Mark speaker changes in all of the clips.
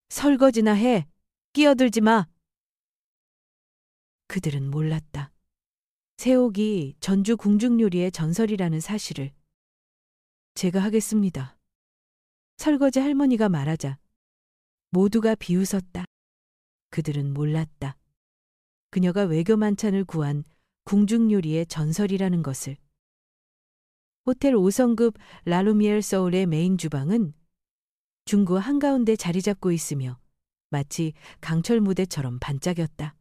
Speaker 1: 설거지나 해. 끼어들지 마. 그들은 몰랐다. 새옥이 전주 궁중요리의 전설이라는 사실을. 제가 하겠습니다. 설거지 할머니가 말하자 모두가 비웃었다. 그들은 몰랐다. 그녀가 외교 만찬을 구한 궁중요리의 전설이라는 것을. 호텔 5성급 라루미엘 서울의 메인 주방은 중구 한가운데 자리 잡고 있으며 마치 강철 무대처럼 반짝였다.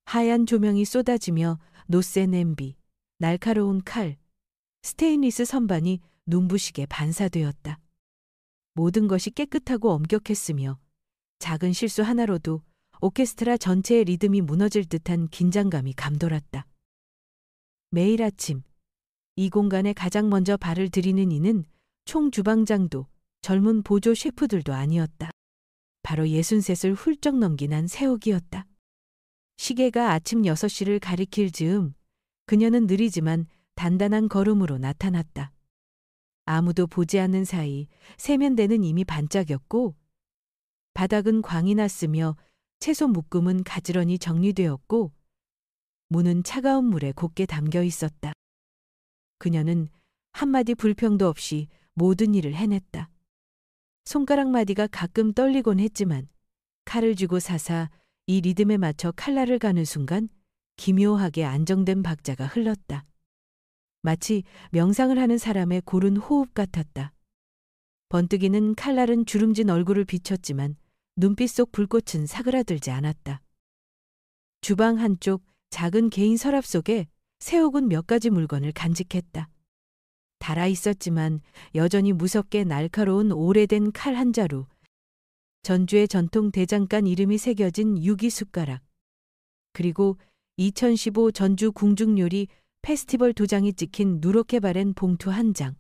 Speaker 1: 하얀 조명이 쏟아지며 노쇠 냄비, 날카로운 칼, 스테인리스 선반이 눈부시게 반사되었다. 모든 것이 깨끗하고 엄격했으며 작은 실수 하나로도 오케스트라 전체의 리듬이 무너질 듯한 긴장감이 감돌았다. 매일 아침 이 공간에 가장 먼저 발을 들이는 이는 총 주방장도 젊은 보조 셰프들도 아니었다. 바로 63을 훌쩍 넘긴 한 새옥이었다. 시계가 아침 6시를 가리킬 즈음 그녀는 느리지만 단단한 걸음으로 나타났다. 아무도 보지 않는 사이 세면대는 이미 반짝였고 바닥은 광이 났으며 채소 묶음은 가지런히 정리되었고 문은 차가운 물에 곱게 담겨 있었다. 그녀는 한마디 불평도 없이 모든 일을 해냈다. 손가락 마디가 가끔 떨리곤 했지만 칼을 쥐고 사사 이 리듬에 맞춰 칼날을 가는 순간 기묘하게 안정된 박자가 흘렀다. 마치 명상을 하는 사람의 고른 호흡 같았다. 번뜩이는 칼날은 주름진 얼굴을 비췄지만 눈빛 속 불꽃은 사그라들지 않았다. 주방 한쪽 작은 개인 서랍 속에 새옥은 몇 가지 물건을 간직했다. 달아 있었지만 여전히 무섭게 날카로운 오래된 칼 한 자루, 전주의 전통 대장간 이름이 새겨진 유기 숟가락, 그리고 2015 전주 궁중요리 페스티벌 도장이 찍힌 누렇게 바랜 봉투 한 장.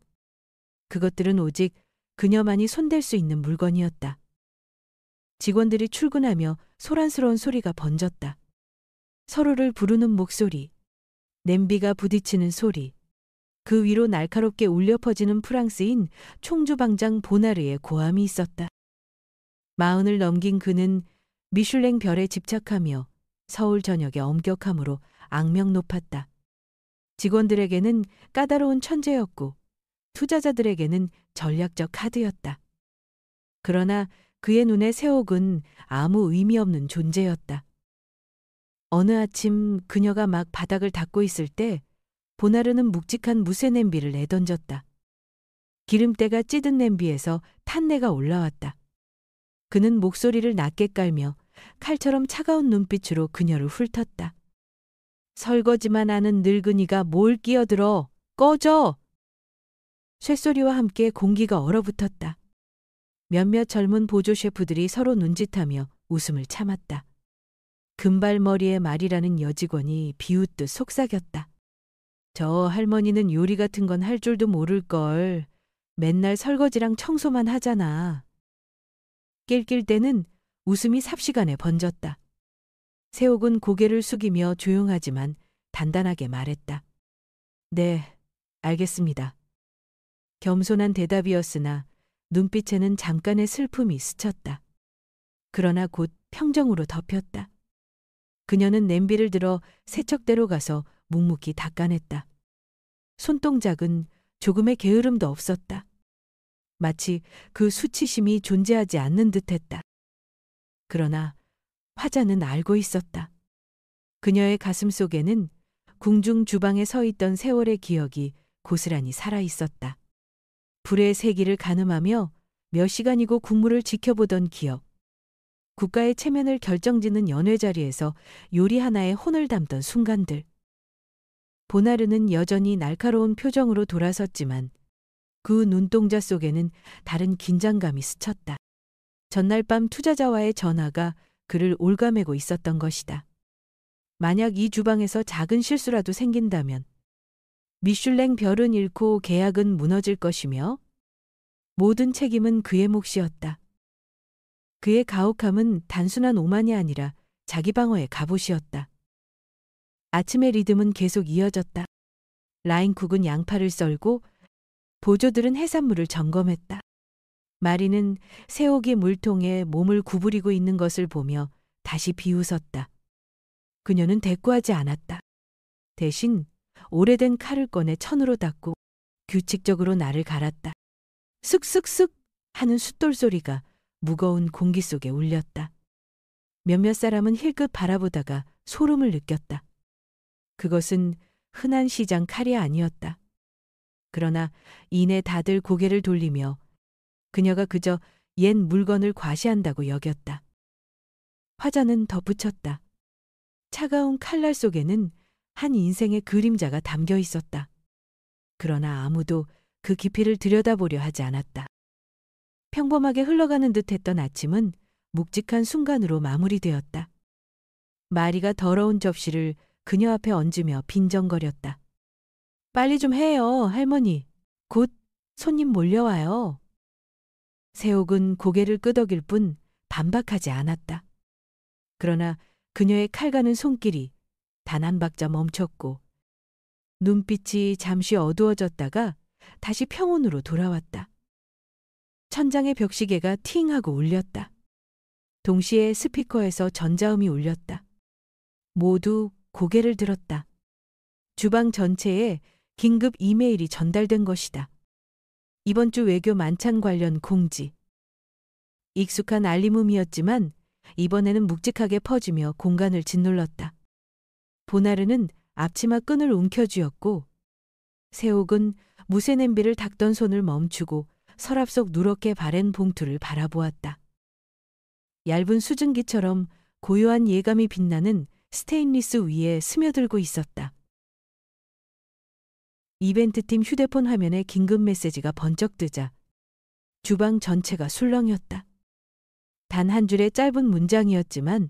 Speaker 1: 그것들은 오직 그녀만이 손댈 수 있는 물건이었다. 직원들이 출근하며 소란스러운 소리가 번졌다. 서로를 부르는 목소리, 냄비가 부딪히는 소리, 그 위로 날카롭게 울려 퍼지는 프랑스인 총주방장 보나르의 고함이 있었다. 40을 넘긴 그는 미슐랭 별에 집착하며 서울 전역의 엄격함으로 악명 높았다. 직원들에게는 까다로운 천재였고 투자자들에게는 전략적 카드였다. 그러나 그의 눈에 새옥은 아무 의미 없는 존재였다. 어느 아침 그녀가 막 바닥을 닦고 있을 때 보나르는 묵직한 무쇠 냄비를 내던졌다. 기름때가 찌든 냄비에서 탄내가 올라왔다. 그는 목소리를 낮게 깔며 칼처럼 차가운 눈빛으로 그녀를 훑었다. 설거지만 하는 늙은이가 뭘 끼어들어. 꺼져! 쇳소리와 함께 공기가 얼어붙었다. 몇몇 젊은 보조 셰프들이 서로 눈짓하며 웃음을 참았다. 금발머리의 말이라는 여직원이 비웃듯 속삭였다. 저 할머니는 요리 같은 건 할 줄도 모를걸. 맨날 설거지랑 청소만 하잖아. 낄낄 때는 웃음이 삽시간에 번졌다. 새옥은 고개를 숙이며 조용하지만 단단하게 말했다. 네, 알겠습니다. 겸손한 대답이었으나 눈빛에는 잠깐의 슬픔이 스쳤다. 그러나 곧 평정으로 덮였다. 그녀는 냄비를 들어 세척대로 가서 묵묵히 닦아냈다. 손동작은 조금의 게으름도 없었다. 마치 그 수치심이 존재하지 않는 듯했다. 그러나 화자는 알고 있었다. 그녀의 가슴 속에는 궁중 주방에 서 있던 세월의 기억이 고스란히 살아 있었다. 불의 세기를 가늠하며 몇 시간이고 국물을 지켜보던 기억. 국가의 체면을 결정짓는 연회 자리에서 요리 하나에 혼을 담던 순간들. 보나르는 여전히 날카로운 표정으로 돌아섰지만 그 눈동자 속에는 다른 긴장감이 스쳤다. 전날 밤 투자자와의 전화가 그를 올가매고 있었던 것이다. 만약 이 주방에서 작은 실수라도 생긴다면 미슐랭 별은 잃고 계약은 무너질 것이며 모든 책임은 그의 몫이었다. 그의 가혹함은 단순한 오만이 아니라 자기 방어의 갑옷이었다. 아침의 리듬은 계속 이어졌다. 라인쿡은 양파를 썰고 보조들은 해산물을 점검했다. 마리는 새옥이 물통에 몸을 구부리고 있는 것을 보며 다시 비웃었다. 그녀는 대꾸하지 않았다. 대신 오래된 칼을 꺼내 천으로 닦고 규칙적으로 나를 갈았다. 쓱쓱쓱 하는 숫돌 소리가 무거운 공기 속에 울렸다. 몇몇 사람은 힐끗 바라보다가 소름을 느꼈다. 그것은 흔한 시장 칼이 아니었다. 그러나 이내 다들 고개를 돌리며 그녀가 그저 옛 물건을 과시한다고 여겼다. 화자는 덧붙였다. 차가운 칼날 속에는 한 인생의 그림자가 담겨 있었다. 그러나 아무도 그 깊이를 들여다보려 하지 않았다. 평범하게 흘러가는 듯했던 아침은 묵직한 순간으로 마무리되었다. 마리가 더러운 접시를 그녀 앞에 얹으며 빈정거렸다. 빨리 좀 해요, 할머니. 곧 손님 몰려와요. 새옥은 고개를 끄덕일 뿐 반박하지 않았다. 그러나 그녀의 칼 가는 손길이 단 한 박자 멈췄고 눈빛이 잠시 어두워졌다가 다시 평온으로 돌아왔다. 천장의 벽시계가 팅 하고 울렸다. 동시에 스피커에서 전자음이 울렸다. 모두 고개를 들었다. 주방 전체에 긴급 이메일이 전달된 것이다. 이번 주 외교 만찬 관련 공지. 익숙한 알림음이었지만 이번에는 묵직하게 퍼지며 공간을 짓눌렀다. 보나르는 앞치마 끈을 움켜쥐었고 새옥은 무쇠 냄비를 닦던 손을 멈추고 서랍 속 누렇게 바랜 봉투를 바라보았다. 얇은 수증기처럼 고요한 예감이 빛나는 스테인리스 위에 스며들고 있었다. 이벤트팀 휴대폰 화면에 긴급 메시지가 번쩍 뜨자 주방 전체가 술렁였다. 단 한 줄의 짧은 문장이었지만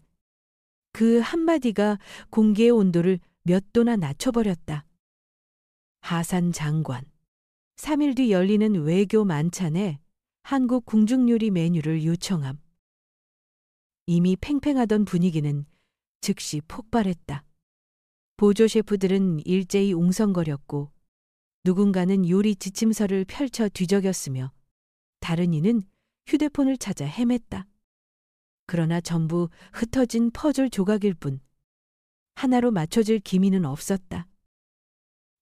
Speaker 1: 그 한마디가 공기의 온도를 몇 도나 낮춰버렸다. 하산 장관. 3일 뒤 열리는 외교 만찬에 한국 궁중요리 메뉴를 요청함. 이미 팽팽하던 분위기는 즉시 폭발했다. 보조 셰프들은 일제히 웅성거렸고 누군가는 요리 지침서를 펼쳐 뒤적였으며 다른 이는 휴대폰을 찾아 헤맸다. 그러나 전부 흩어진 퍼즐 조각일 뿐 하나로 맞춰질 기미는 없었다.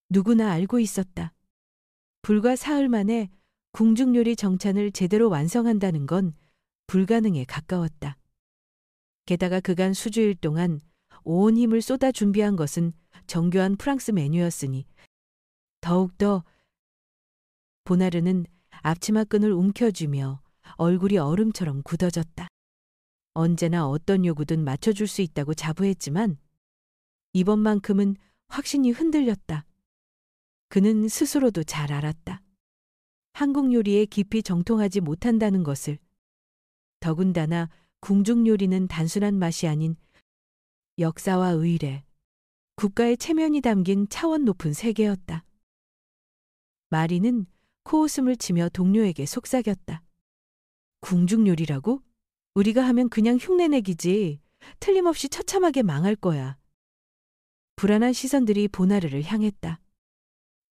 Speaker 1: 누구나 알고 있었다. 불과 사흘 만에 궁중요리 정찬을 제대로 완성한다는 건 불가능에 가까웠다. 게다가 그간 수주일 동안 온 힘을 쏟아 준비한 것은 정교한 프랑스 메뉴였으니 더욱더 보나르는 앞치마 끈을 움켜쥐며 얼굴이 얼음처럼 굳어졌다. 언제나 어떤 요구든 맞춰줄 수 있다고 자부했지만 이번만큼은 확신이 흔들렸다. 그는 스스로도 잘 알았다. 한국 요리에 깊이 정통하지 못한다는 것을. 더군다나 궁중 요리는 단순한 맛이 아닌 역사와 의례, 국가의 체면이 담긴 차원 높은 세계였다. 마리는 코웃음을 치며 동료에게 속삭였다. 궁중 요리라고? 우리가 하면 그냥 흉내내기지. 틀림없이 처참하게 망할 거야. 불안한 시선들이 보나르를 향했다.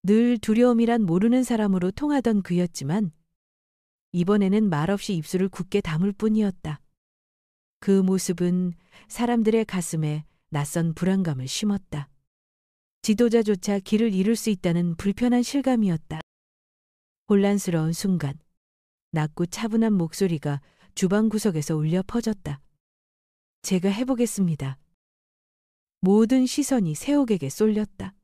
Speaker 1: 늘 두려움이란 모르는 사람으로 통하던 그였지만 이번에는 말없이 입술을 굳게 다물 뿐이었다. 그 모습은 사람들의 가슴에 낯선 불안감을 심었다. 지도자조차 길을 잃을 수 있다는 불편한 실감이었다. 혼란스러운 순간 낮고 차분한 목소리가 주방 구석에서 울려 퍼졌다. 제가 해보겠습니다. 모든 시선이 새옥에게 쏠렸다.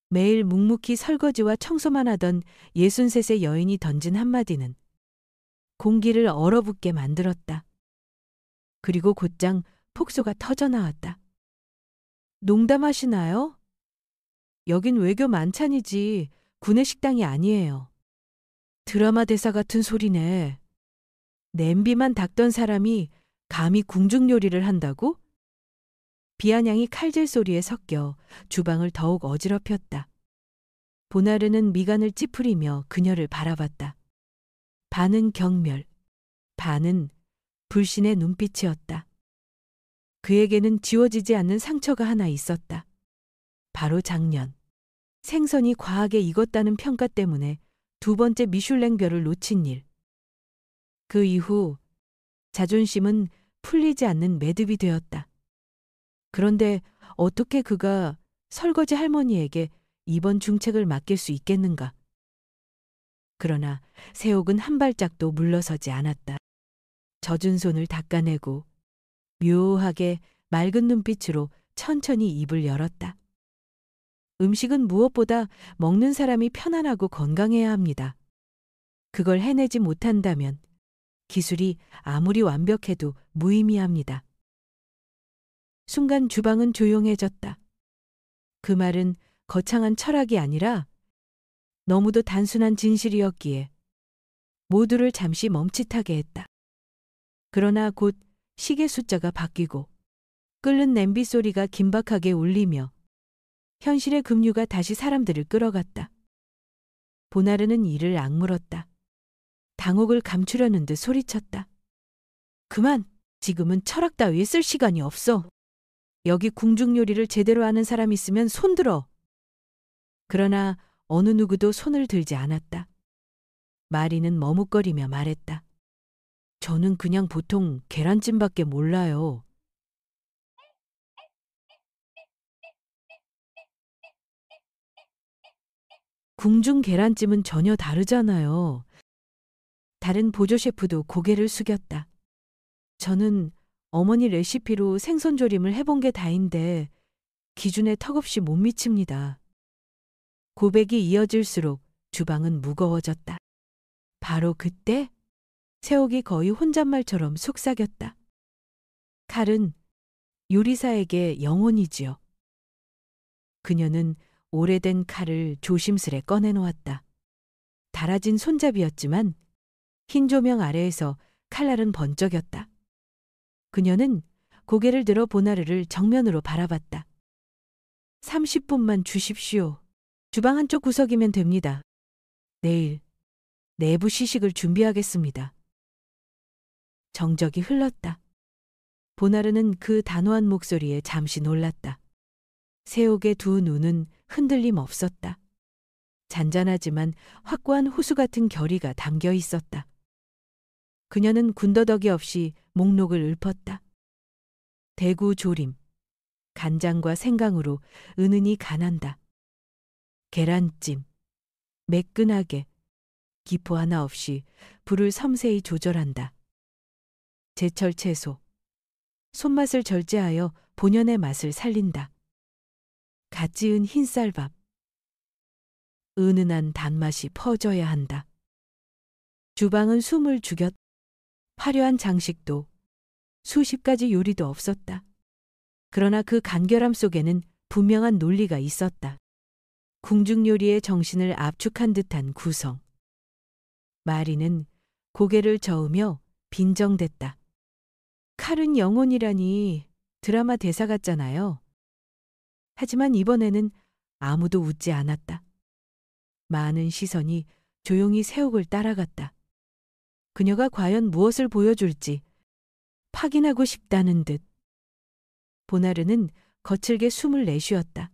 Speaker 1: 매일 묵묵히 설거지와 청소만 하던 63세 여인이 던진 한마디는 공기를 얼어붙게 만들었다. 그리고 곧장 폭소가 터져나왔다. 농담하시나요? 여긴 외교 만찬이지 구내식당이 아니에요. 드라마 대사 같은 소리네. 냄비만 닦던 사람이 감히 궁중요리를 한다고? 비아냥이 칼질 소리에 섞여 주방을 더욱 어지럽혔다. 보나르는 미간을 찌푸리며 그녀를 바라봤다. 반은 경멸, 반은 불신의 눈빛이었다. 그에게는 지워지지 않는 상처가 하나 있었다. 바로 작년, 생선이 과하게 익었다는 평가 때문에 두 번째 미슐랭 별을 놓친 일. 그 이후 자존심은 풀리지 않는 매듭이 되었다. 그런데 어떻게 그가 설거지 할머니에게 이번 중책을 맡길 수 있겠는가? 그러나 세옥은 한 발짝도 물러서지 않았다. 젖은 손을 닦아내고 묘하게 맑은 눈빛으로 천천히 입을 열었다. 음식은 무엇보다 먹는 사람이 편안하고 건강해야 합니다. 그걸 해내지 못한다면 기술이 아무리 완벽해도 무의미합니다. 순간 주방은 조용해졌다. 그 말은 거창한 철학이 아니라 너무도 단순한 진실이었기에 모두를 잠시 멈칫하게 했다. 그러나 곧 시계 숫자가 바뀌고 끓는 냄비 소리가 긴박하게 울리며 현실의 급류가 다시 사람들을 끌어갔다. 보나르는 이를 악물었다. 당혹을 감추려는 듯 소리쳤다. 그만! 지금은 철학 따위에 쓸 시간이 없어. 여기 궁중 요리를 제대로 아는 사람 있으면 손들어. 그러나 어느 누구도 손을 들지 않았다. 마리는 머뭇거리며 말했다. 저는 그냥 보통 계란찜밖에 몰라요. 궁중 계란찜은 전혀 다르잖아요. 다른 보조 셰프도 고개를 숙였다. 저는 어머니 레시피로 생선조림을 해본 게 다인데 기준에 턱없이 못 미칩니다. 고백이 이어질수록 주방은 무거워졌다. 바로 그때 세옥이 거의 혼잣말처럼 속삭였다. 칼은 요리사에게 영혼이지요. 그녀는 오래된 칼을 조심스레 꺼내놓았다. 달아진 손잡이였지만 흰 조명 아래에서 칼날은 번쩍였다. 그녀는 고개를 들어 보나르를 정면으로 바라봤다. 30분만 주십시오. 주방 한쪽 구석이면 됩니다. 내일 내부 시식을 준비하겠습니다. 정적이 흘렀다. 보나르는 그 단호한 목소리에 잠시 놀랐다. 세옥의 두 눈은 흔들림 없었다. 잔잔하지만 확고한 호수 같은 결의가 담겨 있었다. 그녀는 군더더기 없이 목록을 읊었다. 대구 조림, 간장과 생강으로 은은히 간한다. 계란찜, 매끈하게, 기포 하나 없이 불을 섬세히 조절한다. 제철 채소, 손맛을 절제하여 본연의 맛을 살린다. 갓 지은 흰쌀밥, 은은한 단맛이 퍼져야 한다. 주방은 숨을 죽였. 화려한 장식도 수십 가지 요리도 없었다. 그러나 그 간결함 속에는 분명한 논리가 있었다. 궁중 요리의 정신을 압축한 듯한 구성. 마리는 고개를 저으며 빈정댔다. 칼은 영혼이라니 드라마 대사 같잖아요. 하지만 이번에는 아무도 웃지 않았다. 많은 시선이 조용히 세옥을 따라갔다. 그녀가 과연 무엇을 보여줄지 확인하고 싶다는 듯. 보나르는 거칠게 숨을 내쉬었다.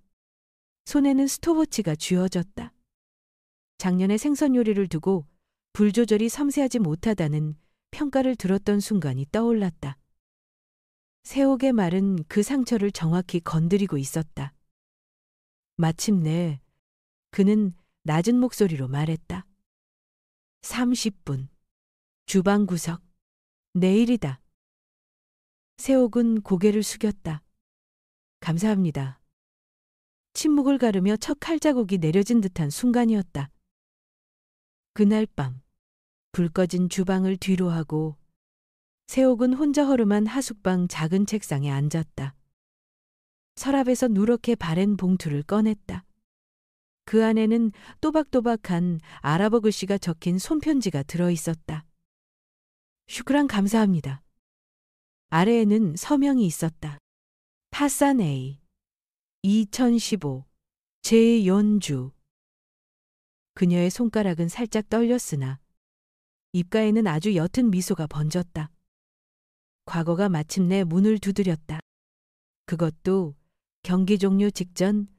Speaker 1: 손에는 스톱워치가 쥐어졌다. 작년에 생선 요리를 두고 불 조절이 섬세하지 못하다는 평가를 들었던 순간이 떠올랐다. 세옥의 말은 그 상처를 정확히 건드리고 있었다. 마침내 그는 낮은 목소리로 말했다. 30분. 주방 구석. 내일이다. 세옥은 고개를 숙였다. 감사합니다. 침묵을 가르며 첫 칼자국이 내려진 듯한 순간이었다. 그날 밤 불 꺼진 주방을 뒤로 하고 세옥은 혼자 허름한 하숙방 작은 책상에 앉았다. 서랍에서 누렇게 바랜 봉투를 꺼냈다. 그 안에는 또박또박한 아랍어 글씨가 적힌 손편지가 들어있었다. 슈크란 감사합니다. 아래에는 서명이 있었다. 파산 A 2015 제연주. 그녀의 손가락은 살짝 떨렸으나 입가에는 아주 옅은 미소가 번졌다. 과거가 마침내 문을 두드렸다. 그것도 경기 종료 직전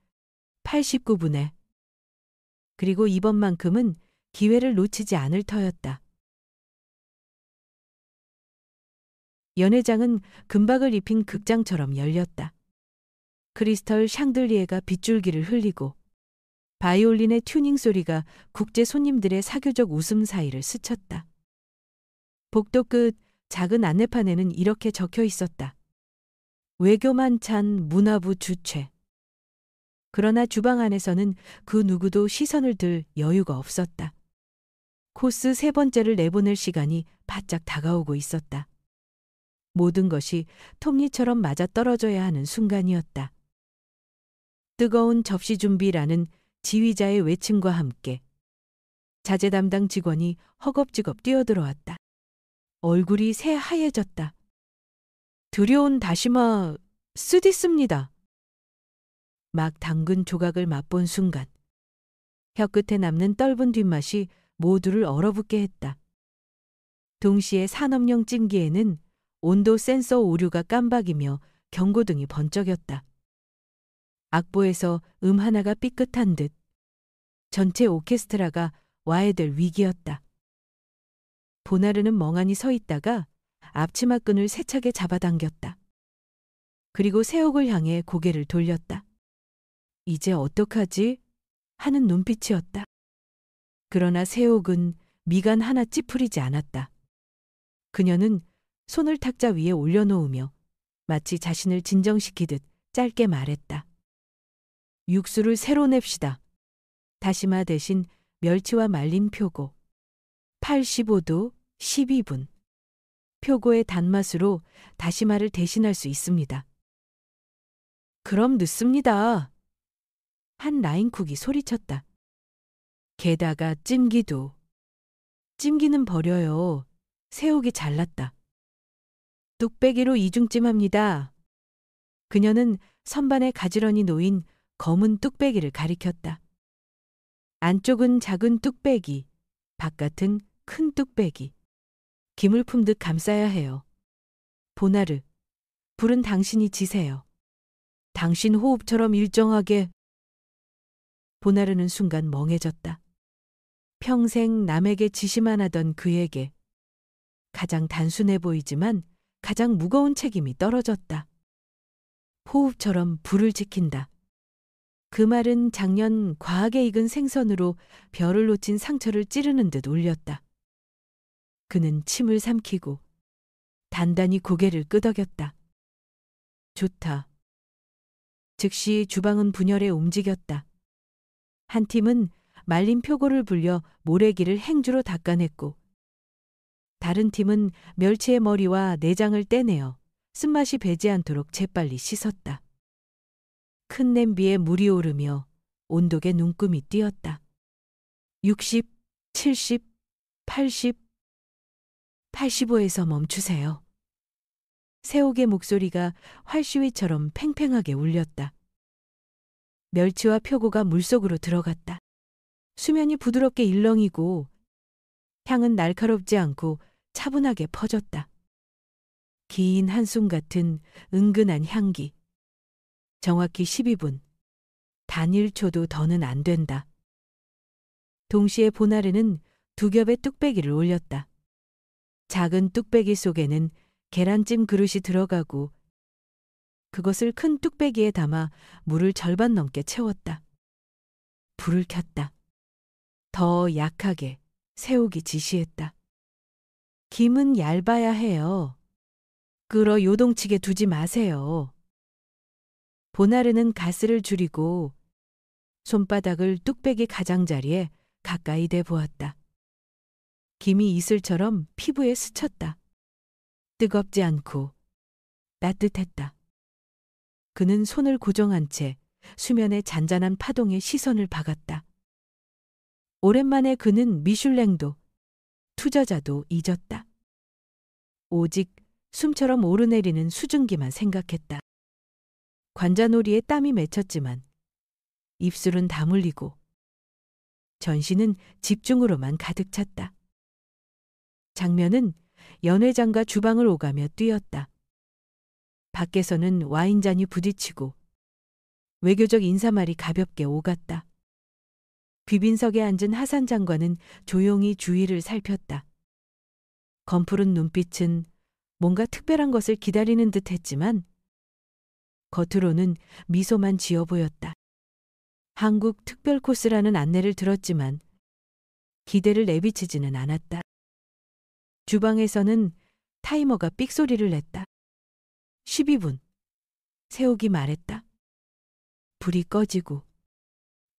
Speaker 1: 89분에. 그리고 이번만큼은 기회를 놓치지 않을 터였다. 연회장은 금박을 입힌 극장처럼 열렸다. 크리스털 샹들리에가 빗줄기를 흘리고 바이올린의 튜닝 소리가 국제 손님들의 사교적 웃음 사이를 스쳤다. 복도 끝 작은 안내판에는 이렇게 적혀 있었다. 외교 만찬 문화부 주최. 그러나 주방 안에서는 그 누구도 시선을 들 여유가 없었다. 코스 세 번째를 내보낼 시간이 바짝 다가오고 있었다. 모든 것이 톱니처럼 맞아떨어져야 하는 순간이었다. 뜨거운 접시 준비라는 지휘자의 외침과 함께 자재 담당 직원이 허겁지겁 뛰어들어왔다. 얼굴이 새하얘졌다. 두려운 다시마 쓰디습니다. 막 담근 조각을 맛본 순간 혀끝에 남는 떫은 뒷맛이 모두를 얼어붙게 했다. 동시에 산업용 찜기에는 온도 센서 오류가 깜박이며 경고등이 번쩍였다. 악보에서 하나가 삐끗한 듯 전체 오케스트라가 와해될 위기였다. 보나르는 멍하니 서 있다가 앞치마끈을 세차게 잡아당겼다. 그리고 세옥을 향해 고개를 돌렸다. 이제 어떡하지? 하는 눈빛이었다. 그러나 세옥은 미간 하나 찌푸리지 않았다. 그녀는 손을 탁자 위에 올려놓으며 마치 자신을 진정시키듯 짧게 말했다. 육수를 새로 냅시다. 다시마 대신 멸치와 말린 표고. 85도 12분. 표고의 단맛으로 다시마를 대신할 수 있습니다. 그럼 늦습니다. 한 라인쿡이 소리쳤다. 게다가 찜기도. 찜기는 버려요. 세옥이 잘났다. 뚝배기로 이중찜합니다. 그녀는 선반에 가지런히 놓인 검은 뚝배기를 가리켰다. 안쪽은 작은 뚝배기, 바깥은 큰 뚝배기. 김을 품듯 감싸야 해요. 보나르, 불은 당신이 지세요. 당신 호흡처럼 일정하게. 보나르는 순간 멍해졌다. 평생 남에게 지시만 하던 그에게 가장 단순해 보이지만 가장 무거운 책임이 떨어졌다. 호흡처럼 불을 지킨다. 그 말은 작년 과하게 익은 생선으로 벼를 놓친 상처를 찌르는 듯 울렸다. 그는 침을 삼키고 단단히 고개를 끄덕였다. 좋다. 즉시 주방은 분열에 움직였다. 한 팀은 말린 표고를 불려 모래기를 행주로 닦아냈고 다른 팀은 멸치의 머리와 내장을 떼내어 쓴맛이 배지 않도록 재빨리 씻었다. 큰 냄비에 물이 오르며 온독의 눈금이 띄었다. 60, 70, 80, 85에서 멈추세요. 세옥의 목소리가 활시위처럼 팽팽하게 울렸다. 멸치와 표고가 물속으로 들어갔다. 수면이 부드럽게 일렁이고 향은 날카롭지 않고 차분하게 퍼졌다. 긴 한숨 같은 은근한 향기. 정확히 12분. 단 1초도 더는 안 된다. 동시에 보나르는 두 겹의 뚝배기를 올렸다. 작은 뚝배기 속에는 계란찜 그릇이 들어가고 그것을 큰 뚝배기에 담아 물을 절반 넘게 채웠다. 불을 켰다. 더 약하게 세옥이 지시했다. 김은 얇아야 해요. 끓어 요동치게 두지 마세요. 보나르는 가스를 줄이고 손바닥을 뚝배기 가장자리에 가까이 대보았다. 김이 이슬처럼 피부에 스쳤다. 뜨겁지 않고 따뜻했다. 그는 손을 고정한 채 수면의 잔잔한 파동에 시선을 박았다. 오랜만에 그는 미슐랭도, 투저자도 잊었다. 오직 숨처럼 오르내리는 수증기만 생각했다. 관자놀이에 땀이 맺혔지만 입술은 다물리고 전신은 집중으로만 가득 찼다. 장면은 연회장과 주방을 오가며 뛰었다. 밖에서는 와인잔이 부딪히고 외교적 인사말이 가볍게 오갔다. 귀빈석에 앉은 하산 장관은 조용히 주위를 살폈다. 검푸른 눈빛은 뭔가 특별한 것을 기다리는 듯 했지만 겉으로는 미소만 지어 보였다. 한국 특별 코스라는 안내를 들었지만 기대를 내비치지는 않았다. 주방에서는 타이머가 삑소리를 냈다. 12분. 새옥이 말했다. 불이 꺼지고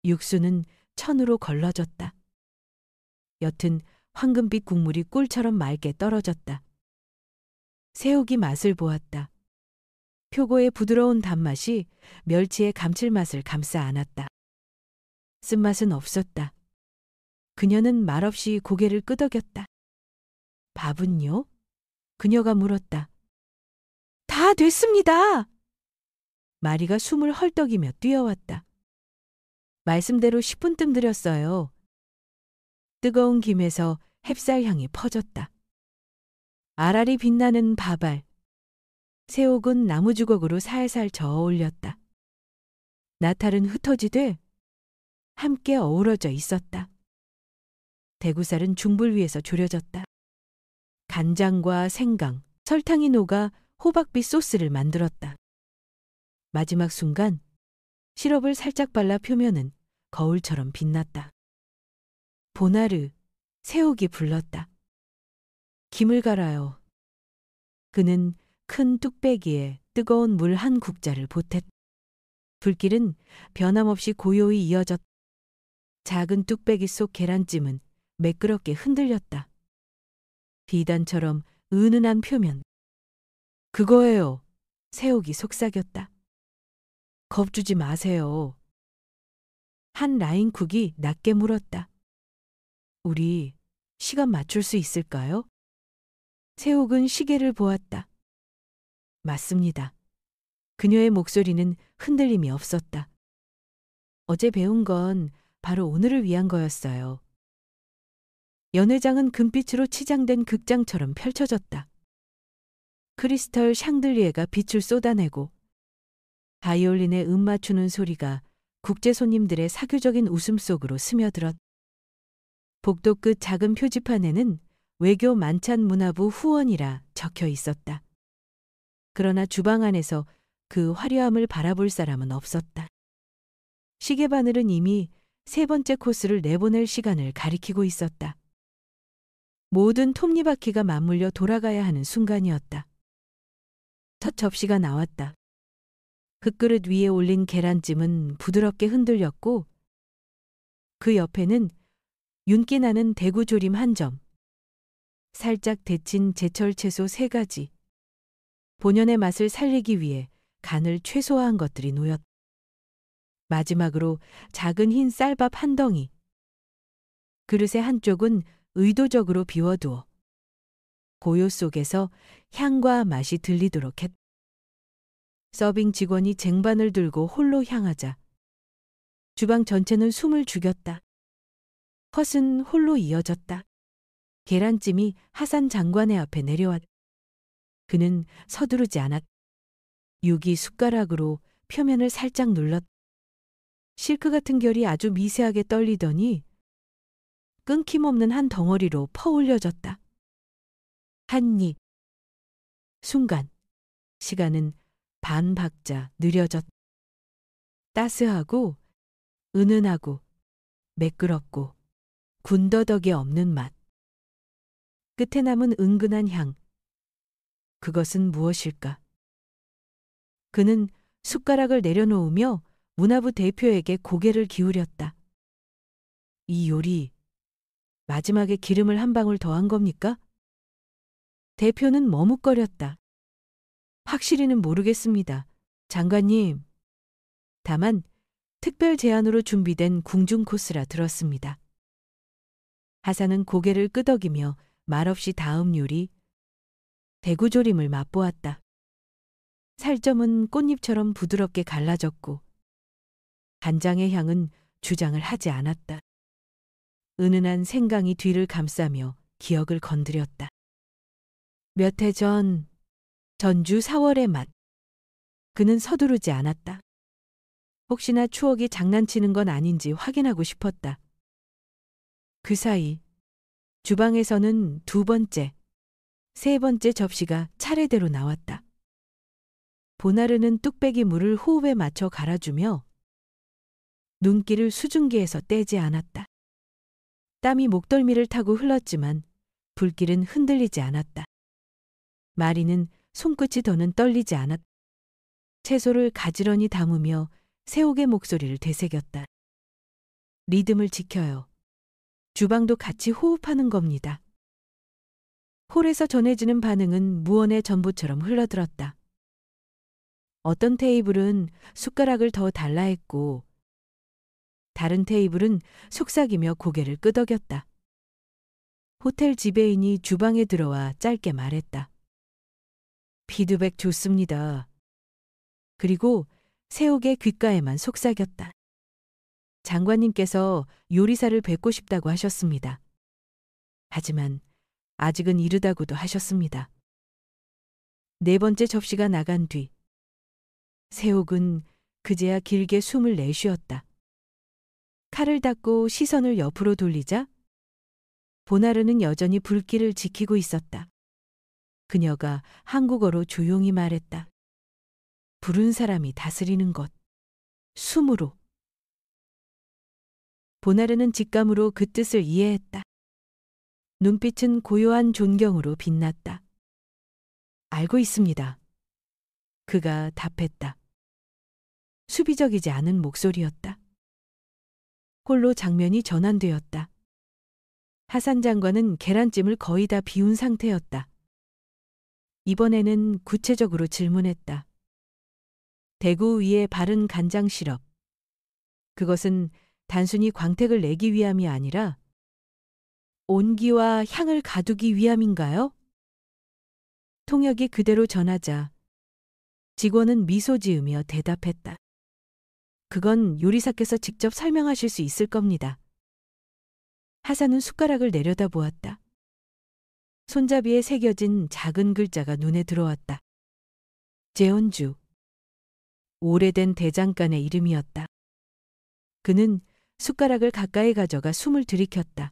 Speaker 1: 육수는 천으로 걸러졌다. 옅은 황금빛 국물이 꿀처럼 맑게 떨어졌다. 새옥이 맛을 보았다. 표고의 부드러운 단맛이 멸치의 감칠맛을 감싸 안았다. 쓴맛은 없었다. 그녀는 말없이 고개를 끄덕였다. 밥은요? 그녀가 물었다. 다 됐습니다. 마리가 숨을 헐떡이며 뛰어왔다. 말씀대로 10분뜸 들였어요. 뜨거운 김에서 햅쌀 향이 퍼졌다. 알알이 빛나는 밥알. 새옥은 나무 주걱으로 살살 저어 올렸다. 나탈은 흩어지되 함께 어우러져 있었다. 대구살은 중불 위에서 졸여졌다. 간장과 생강, 설탕이 녹아 호박빛 소스를 만들었다. 마지막 순간 시럽을 살짝 발라 표면은 거울처럼 빛났다. 보나르, 새옥이 불렀다. 김을 갈아요. 그는 큰 뚝배기에 뜨거운 물 한 국자를 보탰다. 불길은 변함없이 고요히 이어졌다. 작은 뚝배기 속 계란찜은 매끄럽게 흔들렸다. 비단처럼 은은한 표면. 그거예요. 새옥이 속삭였다. 겁주지 마세요. 한 라인쿡이 낮게 물었다. 우리 시간 맞출 수 있을까요? 새옥은 시계를 보았다. 맞습니다. 그녀의 목소리는 흔들림이 없었다. 어제 배운 건 바로 오늘을 위한 거였어요. 연회장은 금빛으로 치장된 극장처럼 펼쳐졌다. 크리스털 샹들리에가 빛을 쏟아내고 바이올린에 음 맞추는 소리가 국제 손님들의 사교적인 웃음 속으로 스며들었다. 복도 끝 작은 표지판에는 외교 만찬 문화부 후원이라 적혀 있었다. 그러나 주방 안에서 그 화려함을 바라볼 사람은 없었다. 시계 바늘은 이미 세 번째 코스를 내보낼 시간을 가리키고 있었다. 모든 톱니바퀴가 맞물려 돌아가야 하는 순간이었다. 첫 접시가 나왔다. 흙그릇 위에 올린 계란찜은 부드럽게 흔들렸고 그 옆에는 윤기 나는 대구조림 한 점, 살짝 데친 제철 채소 3가지, 본연의 맛을 살리기 위해 간을 최소화한 것들이 놓였다. 마지막으로 작은 흰 쌀밥 한 덩이. 그릇의 한쪽은 의도적으로 비워두어 고요 속에서 향과 맛이 들리도록 했다. 서빙 직원이 쟁반을 들고 홀로 향하자 주방 전체는 숨을 죽였다. 컷은 홀로 이어졌다. 계란찜이 하산 장관의 앞에 내려왔다. 그는 서두르지 않았다. 육이 숟가락으로 표면을 살짝 눌렀다. 실크 같은 결이 아주 미세하게 떨리더니 끊김없는 한 덩어리로 퍼올려졌다. 한 입. 순간 시간은 반 박자 느려졌다. 따스하고 은은하고 매끄럽고 군더더기 없는 맛. 끝에 남은 은근한 향. 그것은 무엇일까? 그는 숟가락을 내려놓으며 문화부 대표에게 고개를 기울였다. 이 요리 마지막에 기름을 한 방울 더한 겁니까? 대표는 머뭇거렸다. 확실히는 모르겠습니다. 장관님. 다만 특별 제안으로 준비된 궁중 코스라 들었습니다. 하사는 고개를 끄덕이며 말없이 다음 요리 대구조림을 맛보았다. 살점은 꽃잎처럼 부드럽게 갈라졌고 간장의 향은 주장을 하지 않았다. 은은한 생강이 뒤를 감싸며 기억을 건드렸다. 몇 해 전 전주 4월의 맛. 그는 서두르지 않았다. 혹시나 추억이 장난치는 건 아닌지 확인하고 싶었다. 그 사이 주방에서는 두 번째 세 번째 접시가 차례대로 나왔다. 보나르는 뚝배기 물을 호흡에 맞춰 갈아주며 눈길을 수증기에서 떼지 않았다. 땀이 목덜미를 타고 흘렀지만 불길은 흔들리지 않았다. 마리는 손끝이 더는 떨리지 않았다. 채소를 가지런히 담으며 세옥의 목소리를 되새겼다. 리듬을 지켜요. 주방도 같이 호흡하는 겁니다. 홀에서 전해지는 반응은 무언의 전부처럼 흘러들었다. 어떤 테이블은 숟가락을 더 달라 했고 다른 테이블은 속삭이며 고개를 끄덕였다. 호텔 지배인이 주방에 들어와 짧게 말했다. 피드백 좋습니다. 그리고 세옥의 귓가에만 속삭였다. 장관님께서 요리사를 뵙고 싶다고 하셨습니다. 하지만 아직은 이르다고도 하셨습니다. 네 번째 접시가 나간 뒤 세옥은 그제야 길게 숨을 내쉬었다. 칼을 닦고 시선을 옆으로 돌리자 보나르는 여전히 불길을 지키고 있었다. 그녀가 한국어로 조용히 말했다. 부른 사람이 다스리는 것. 숨으로. 보나르는 직감으로 그 뜻을 이해했다. 눈빛은 고요한 존경으로 빛났다. 알고 있습니다. 그가 답했다. 수비적이지 않은 목소리였다. 홀로 장면이 전환되었다. 하산 장관은 계란찜을 거의 다 비운 상태였다. 이번에는 구체적으로 질문했다. 대구 위에 바른 간장 시럽. 그것은 단순히 광택을 내기 위함이 아니라 온기와 향을 가두기 위함인가요? 통역이 그대로 전하자 직원은 미소 지으며 대답했다. 그건 요리사께서 직접 설명하실 수 있을 겁니다. 하산은 숟가락을 내려다 보았다. 손잡이에 새겨진 작은 글자가 눈에 들어왔다. 재원주. 오래된 대장간의 이름이었다. 그는 숟가락을 가까이 가져가 숨을 들이켰다.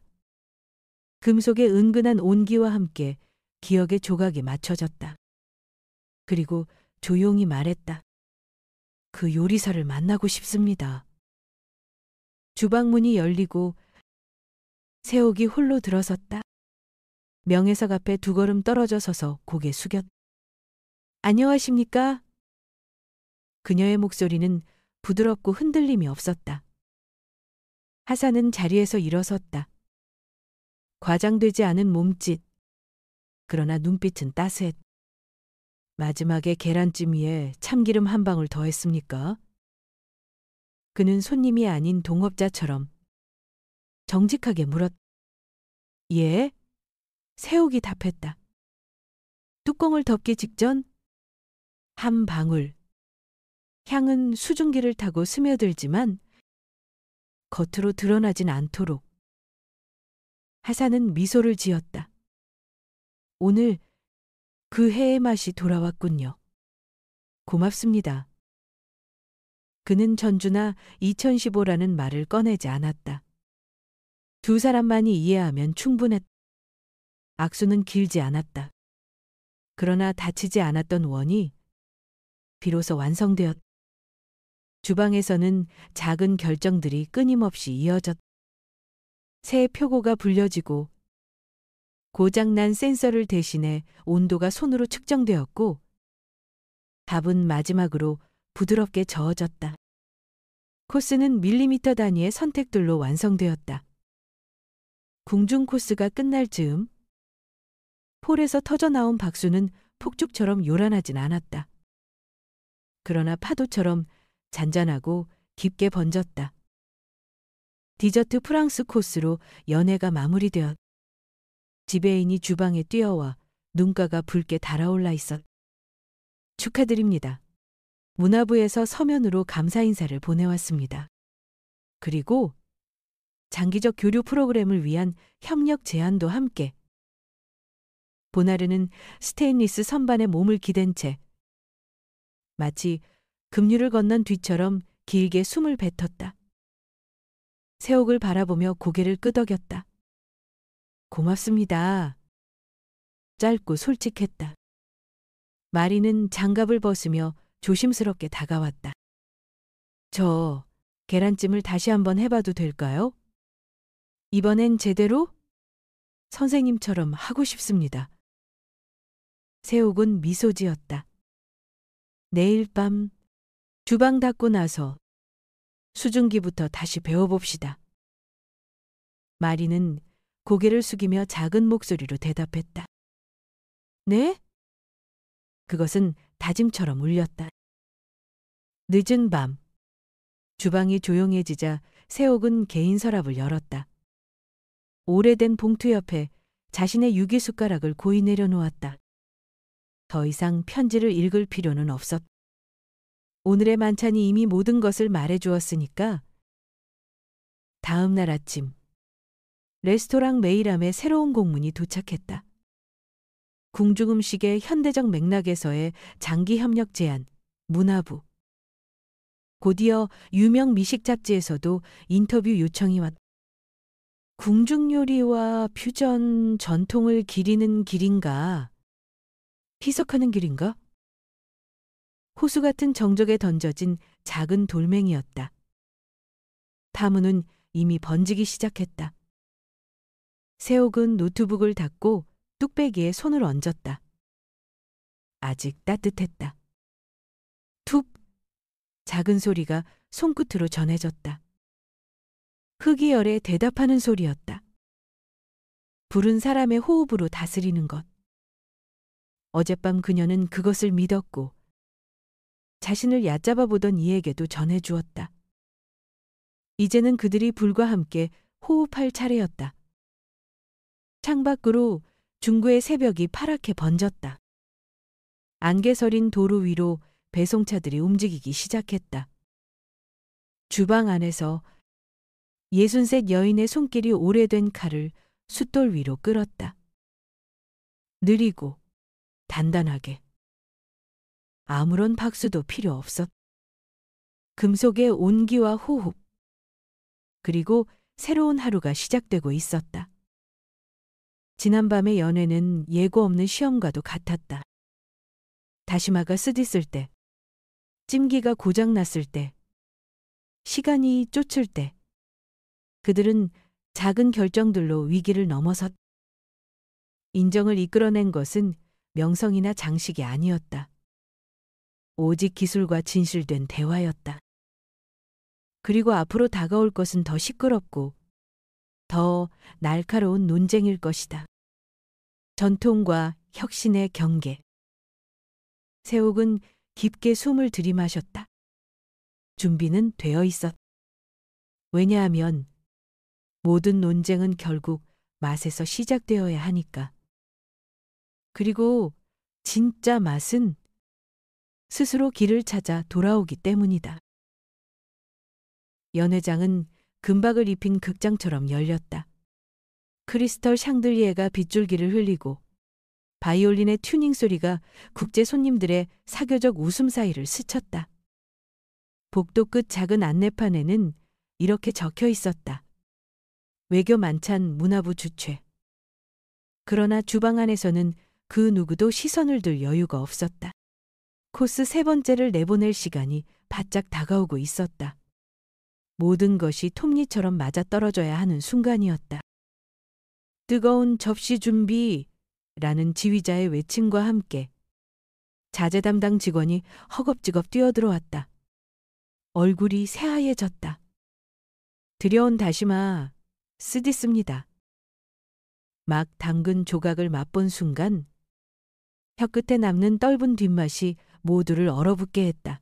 Speaker 1: 금속의 은근한 온기와 함께 기억의 조각이 맞춰졌다. 그리고 조용히 말했다. 그 요리사를 만나고 싶습니다. 주방문이 열리고 세옥이 홀로 들어섰다. 명예석 앞에 두 걸음 떨어져 서서 고개 숙였. 안녕하십니까? 그녀의 목소리는 부드럽고 흔들림이 없었다. 하산은 자리에서 일어섰다. 과장되지 않은 몸짓. 그러나 눈빛은 따스했다. 마지막에 계란찜 위에 참기름 한 방울 더했습니까? 그는 손님이 아닌 동업자처럼 정직하게 물었다. 예? 세옥이 답했다. 뚜껑을 덮기 직전 한 방울. 향은 수증기를 타고 스며들지만 겉으로 드러나진 않도록. 하산은 미소를 지었다. 오늘 그 해의 맛이 돌아왔군요. 고맙습니다. 그는 전주나 2015라는 말을 꺼내지 않았다. 두 사람만이 이해하면 충분했다. 악수는 길지 않았다. 그러나 다치지 않았던 원이 비로소 완성되었다. 주방에서는 작은 결정들이 끊임없이 이어졌다. 새 표고가 불려지고 고장난 센서를 대신해 온도가 손으로 측정되었고 밥은 마지막으로 부드럽게 저어졌다. 코스는 밀리미터 단위의 선택들로 완성되었다. 궁중 코스가 끝날 즈음 폴에서 터져나온 박수는 폭죽처럼 요란하진 않았다. 그러나 파도처럼 잔잔하고 깊게 번졌다. 디저트 프랑스 코스로 연회가 마무리되었다. 지배인이 주방에 뛰어와 눈가가 붉게 달아올라 있었다. 축하드립니다. 문화부에서 서면으로 감사 인사를 보내왔습니다. 그리고 장기적 교류 프로그램을 위한 협력 제안도 함께. 보나르는 스테인리스 선반에 몸을 기댄 채 마치 급류를 건넌 뒤처럼 길게 숨을 뱉었다. 세옥을 바라보며 고개를 끄덕였다. 고맙습니다. 짧고 솔직했다. 마리는 장갑을 벗으며 조심스럽게 다가왔다. 저 계란찜을 다시 한번 해봐도 될까요? 이번엔 제대로? 선생님처럼 하고 싶습니다. 세옥은 미소 지었다. 내일 밤 주방 닦고 나서 수증기부터 다시 배워봅시다. 마리는 고개를 숙이며 작은 목소리로 대답했다. 네? 그것은 다짐처럼 울렸다. 늦은 밤, 주방이 조용해지자 세옥은 개인 서랍을 열었다. 오래된 봉투 옆에 자신의 유기숟가락을 고이 내려놓았다. 더 이상 편지를 읽을 필요는 없었다. 오늘의 만찬이 이미 모든 것을 말해주었으니까. 다음 날 아침, 레스토랑 메이람에 새로운 공문이 도착했다. 궁중음식의 현대적 맥락에서의 장기 협력 제안, 문화부. 곧이어 유명 미식 잡지에서도 인터뷰 요청이 왔다. 궁중 요리와 퓨전 전통을 기리는 길인가? 희석하는 길인가? 호수 같은 정적에 던져진 작은 돌멩이였다. 파문은 이미 번지기 시작했다. 세옥은 노트북을 닫고 뚝배기에 손을 얹었다. 아직 따뜻했다. 툭! 작은 소리가 손끝으로 전해졌다. 흑이열에 대답하는 소리였다. 부른 사람의 호흡으로 다스리는 것. 어젯밤 그녀는 그것을 믿었고 자신을 얕잡아 보던 이에게도 전해주었다. 이제는 그들이 불과 함께 호흡할 차례였다. 창밖으로 중구의 새벽이 파랗게 번졌다. 안개 서린 도로 위로 배송차들이 움직이기 시작했다. 주방 안에서 63 여인의 손길이 오래된 칼을 숫돌 위로 끌었다. 느리고 단단하게. 아무런 박수도 필요 없었다. 금속의 온기와 호흡. 그리고 새로운 하루가 시작되고 있었다. 지난밤의 연애는 예고 없는 시험과도 같았다. 다시마가 쓰디쓸 때, 찜기가 고장났을 때, 시간이 쫓을 때, 그들은 작은 결정들로 위기를 넘어섰다. 인정을 이끌어낸 것은 명성이나 장식이 아니었다. 오직 기술과 진실된 대화였다. 그리고 앞으로 다가올 것은 더 시끄럽고 더 날카로운 논쟁일 것이다. 전통과 혁신의 경계. 세옥은 깊게 숨을 들이마셨다. 준비는 되어 있었다. 왜냐하면 모든 논쟁은 결국 맛에서 시작되어야 하니까. 그리고 진짜 맛은 스스로 길을 찾아 돌아오기 때문이다. 연회장은 금박을 입힌 극장처럼 열렸다. 크리스털 샹들리에가 빗줄기를 흘리고 바이올린의 튜닝 소리가 국제 손님들의 사교적 웃음 사이를 스쳤다. 복도 끝 작은 안내판에는 이렇게 적혀 있었다. 외교 만찬 문화부 주최. 그러나 주방 안에서는 그 누구도 시선을 들 여유가 없었다. 코스 3번째를 내보낼 시간이 바짝 다가오고 있었다. 모든 것이 톱니처럼 맞아떨어져야 하는 순간이었다. 뜨거운 접시 준비라는 지휘자의 외침과 함께 자재 담당 직원이 허겁지겁 뛰어들어왔다. 얼굴이 새하얘졌다. 들여온 다시마 쓰디씁니다. 막 담근 조각을 맛본 순간 혀끝에 남는 떫은 뒷맛이 모두를 얼어붙게 했다.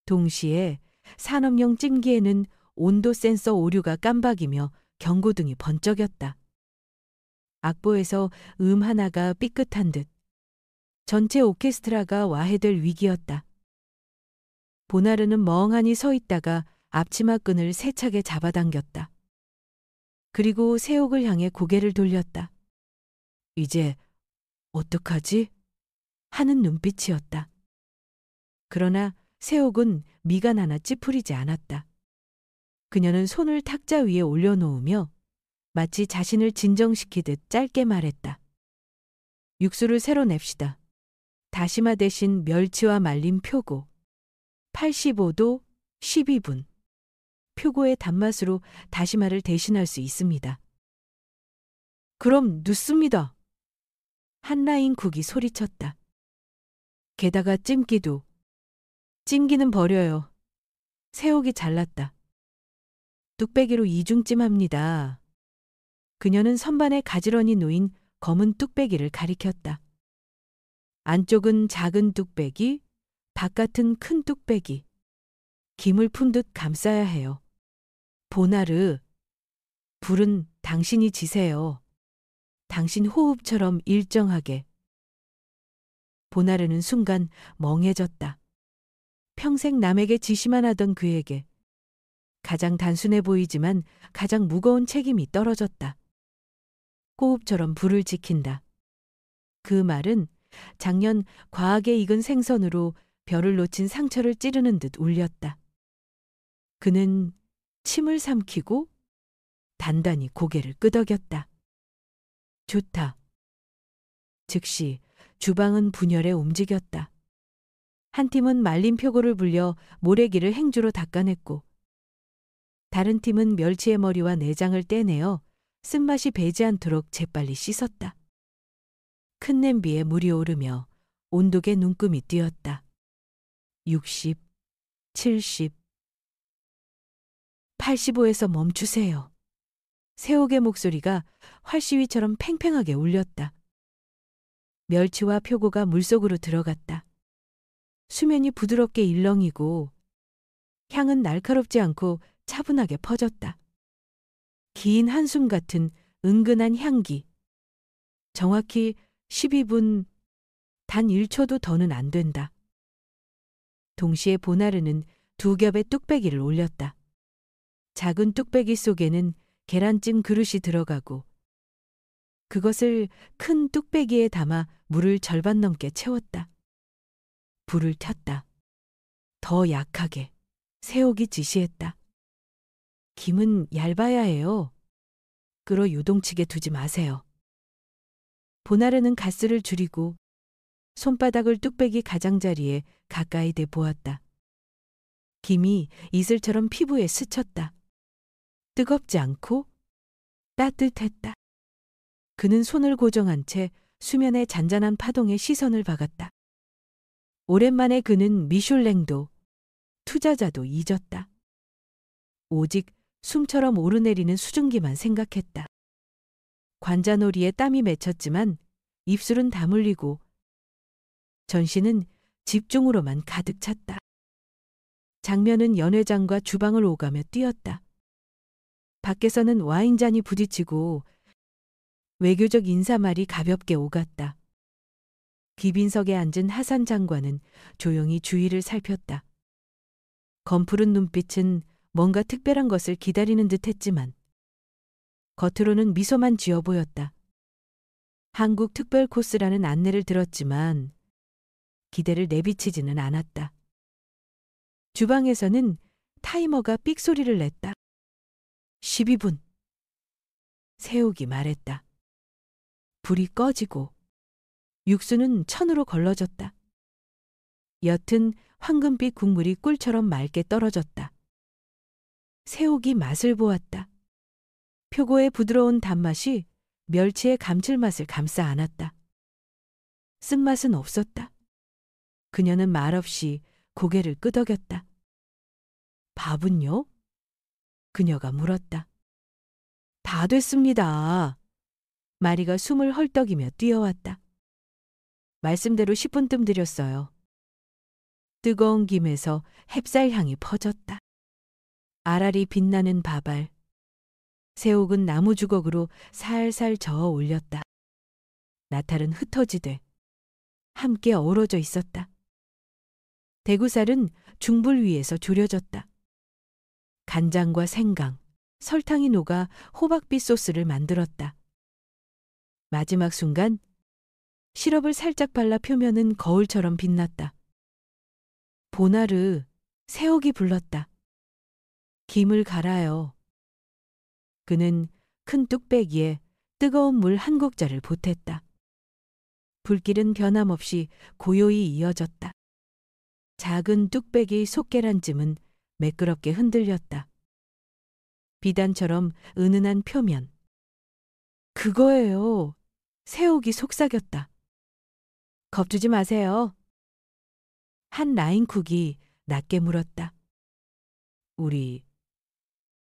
Speaker 1: 동시에 산업용 찜기에는 온도 센서 오류가 깜박이며 경고등이 번쩍였다. 악보에서 하나가 삐끗한 듯 전체 오케스트라가 와해될 위기였다. 보나르는 멍하니 서 있다가 앞치마 끈을 세차게 잡아당겼다. 그리고 세옥을 향해 고개를 돌렸다. 이제 어떡하지? 하는 눈빛이었다. 그러나 세옥은 미간 하나 찌푸리지 않았다. 그녀는 손을 탁자 위에 올려놓으며 마치 자신을 진정시키듯 짧게 말했다. 육수를 새로 냅시다. 다시마 대신 멸치와 말린 표고. 85도 12분. 표고의 단맛으로 다시마를 대신할 수 있습니다. 그럼 넣습니다. 한라인 국이 소리쳤다. 게다가 찜기도. 찜기는 버려요. 새옥이 잘랐다. 뚝배기로 이중찜합니다. 그녀는 선반에 가지런히 놓인 검은 뚝배기를 가리켰다. 안쪽은 작은 뚝배기, 바깥은 큰 뚝배기. 김을 푼 듯 감싸야 해요. 보나르, 불은 당신이 지세요. 당신 호흡처럼 일정하게. 보나르는 순간 멍해졌다. 평생 남에게 지시만 하던 그에게 가장 단순해 보이지만 가장 무거운 책임이 떨어졌다. 호흡처럼 불을 지킨다. 그 말은 작년 과하게 익은 생선으로 벼를 놓친 상처를 찌르는 듯 울렸다. 그는 침을 삼키고 단단히 고개를 끄덕였다. 좋다. 즉시 주방은 분열에 움직였다. 한 팀은 말린 표고를 불려 모래기를 행주로 닦아냈고 다른 팀은 멸치의 머리와 내장을 떼내어 쓴맛이 배지 않도록 재빨리 씻었다. 큰 냄비에 물이 오르며 온도계 눈금이 띄었다. 60, 70, 85에서 멈추세요. 새옥의 목소리가 활시위처럼 팽팽하게 울렸다. 멸치와 표고가 물속으로 들어갔다. 수면이 부드럽게 일렁이고 향은 날카롭지 않고 차분하게 퍼졌다. 긴 한숨 같은 은근한 향기. 정확히 12분, 단 1초도 더는 안 된다. 동시에 보나르는 두 겹의 뚝배기를 올렸다. 작은 뚝배기 속에는 계란찜 그릇이 들어가고 그것을 큰 뚝배기에 담아 물을 절반 넘게 채웠다. 불을 켰다. 더 약하게. 새옥이 지시했다. 김은 얇아야 해요. 끓어 요동치게 두지 마세요. 보나르는 가스를 줄이고 손바닥을 뚝배기 가장자리에 가까이 대보았다. 김이 이슬처럼 피부에 스쳤다. 뜨겁지 않고 따뜻했다. 그는 손을 고정한 채 수면의 잔잔한 파동에 시선을 박았다. 오랜만에 그는 미슐랭도 투자자도 잊었다. 오직 숨처럼 오르내리는 수증기만 생각했다. 관자놀이에 땀이 맺혔지만 입술은 다물리고 전신은 집중으로만 가득 찼다. 장면은 연회장과 주방을 오가며 뛰었다. 밖에서는 와인잔이 부딪히고 외교적 인사말이 가볍게 오갔다. 귀빈석에 앉은 하산 장관은 조용히 주위를 살폈다. 검푸른 눈빛은 뭔가 특별한 것을 기다리는 듯 했지만 겉으로는 미소만 지어 보였다. 한국 특별 코스라는 안내를 들었지만 기대를 내비치지는 않았다. 주방에서는 타이머가 삑 소리를 냈다. 12분. 새옥이 말했다. 불이 꺼지고 육수는 천으로 걸러졌다. 옅은 황금빛 국물이 꿀처럼 맑게 떨어졌다. 새옥이 맛을 보았다. 표고의 부드러운 단맛이 멸치의 감칠맛을 감싸 안았다. 쓴맛은 없었다. 그녀는 말없이 고개를 끄덕였다. 밥은요? 그녀가 물었다. 다 됐습니다. 마리가 숨을 헐떡이며 뛰어왔다. 말씀대로 10분 뜸 들였어요. 뜨거운 김에서 햅쌀 향이 퍼졌다. 알알이 빛나는 밥알. 새옥은 나무 주걱으로 살살 저어 올렸다. 나탈은 흩어지되 함께 어우러져 있었다. 대구살은 중불 위에서 졸여졌다. 간장과 생강, 설탕이 녹아 호박빛 소스를 만들었다. 마지막 순간 시럽을 살짝 발라 표면은 거울처럼 빛났다. 보나르, 새옥이 불렀다. 김을 갈아요. 그는 큰 뚝배기에 뜨거운 물 한 국자를 보탰다. 불길은 변함없이 고요히 이어졌다. 작은 뚝배기 속계란찜은 매끄럽게 흔들렸다. 비단처럼 은은한 표면. 그거예요. 새옥이 속삭였다. 겁주지 마세요. 한 라인쿡이 낮게 물었다. 우리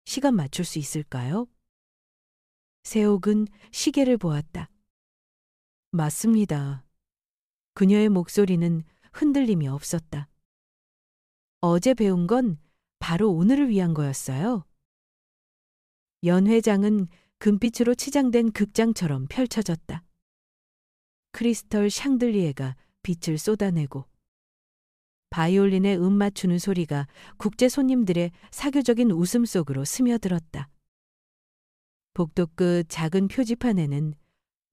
Speaker 1: 시간 맞출 수 있을까요? 새옥은 시계를 보았다. 맞습니다. 그녀의 목소리는 흔들림이 없었다. 어제 배운 건 바로 오늘을 위한 거였어요. 연회장은 금빛으로 치장된 극장처럼 펼쳐졌다. 크리스털 샹들리에가 빛을 쏟아내고 바이올린의 맞추는 소리가 국제 손님들의 사교적인 웃음 속으로 스며들었다. 복도 끝 작은 표지판에는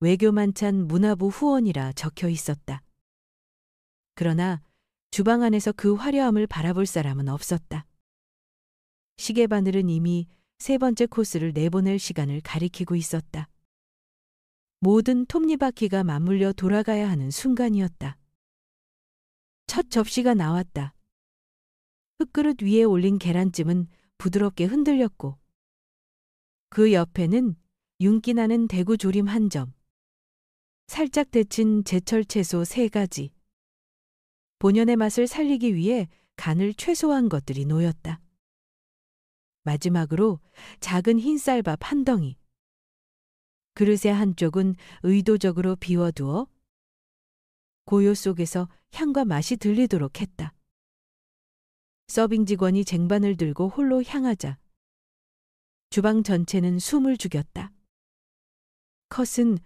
Speaker 1: 외교 만찬 문화부 후원이라 적혀 있었다. 그러나 주방 안에서 그 화려함을 바라볼 사람은 없었다. 시계 바늘은 이미 세 번째 코스를 내보낼 시간을 가리키고 있었다. 모든 톱니바퀴가 맞물려 돌아가야 하는 순간이었다. 첫 접시가 나왔다. 흙그릇 위에 올린 계란찜은 부드럽게 흔들렸고 그 옆에는 윤기 나는 대구 조림 한 점, 살짝 데친 제철 채소 3가지, 본연의 맛을 살리기 위해 간을 최소화한 것들이 놓였다. 마지막으로 작은 흰쌀밥 한 덩이. 그릇의 한쪽은 의도적으로 비워두어 고요 속에서 향과 맛이 들리도록 했다. 서빙 직원이 쟁반을 들고 홀로 향하자 주방 전체는 숨을 죽였다. 컷은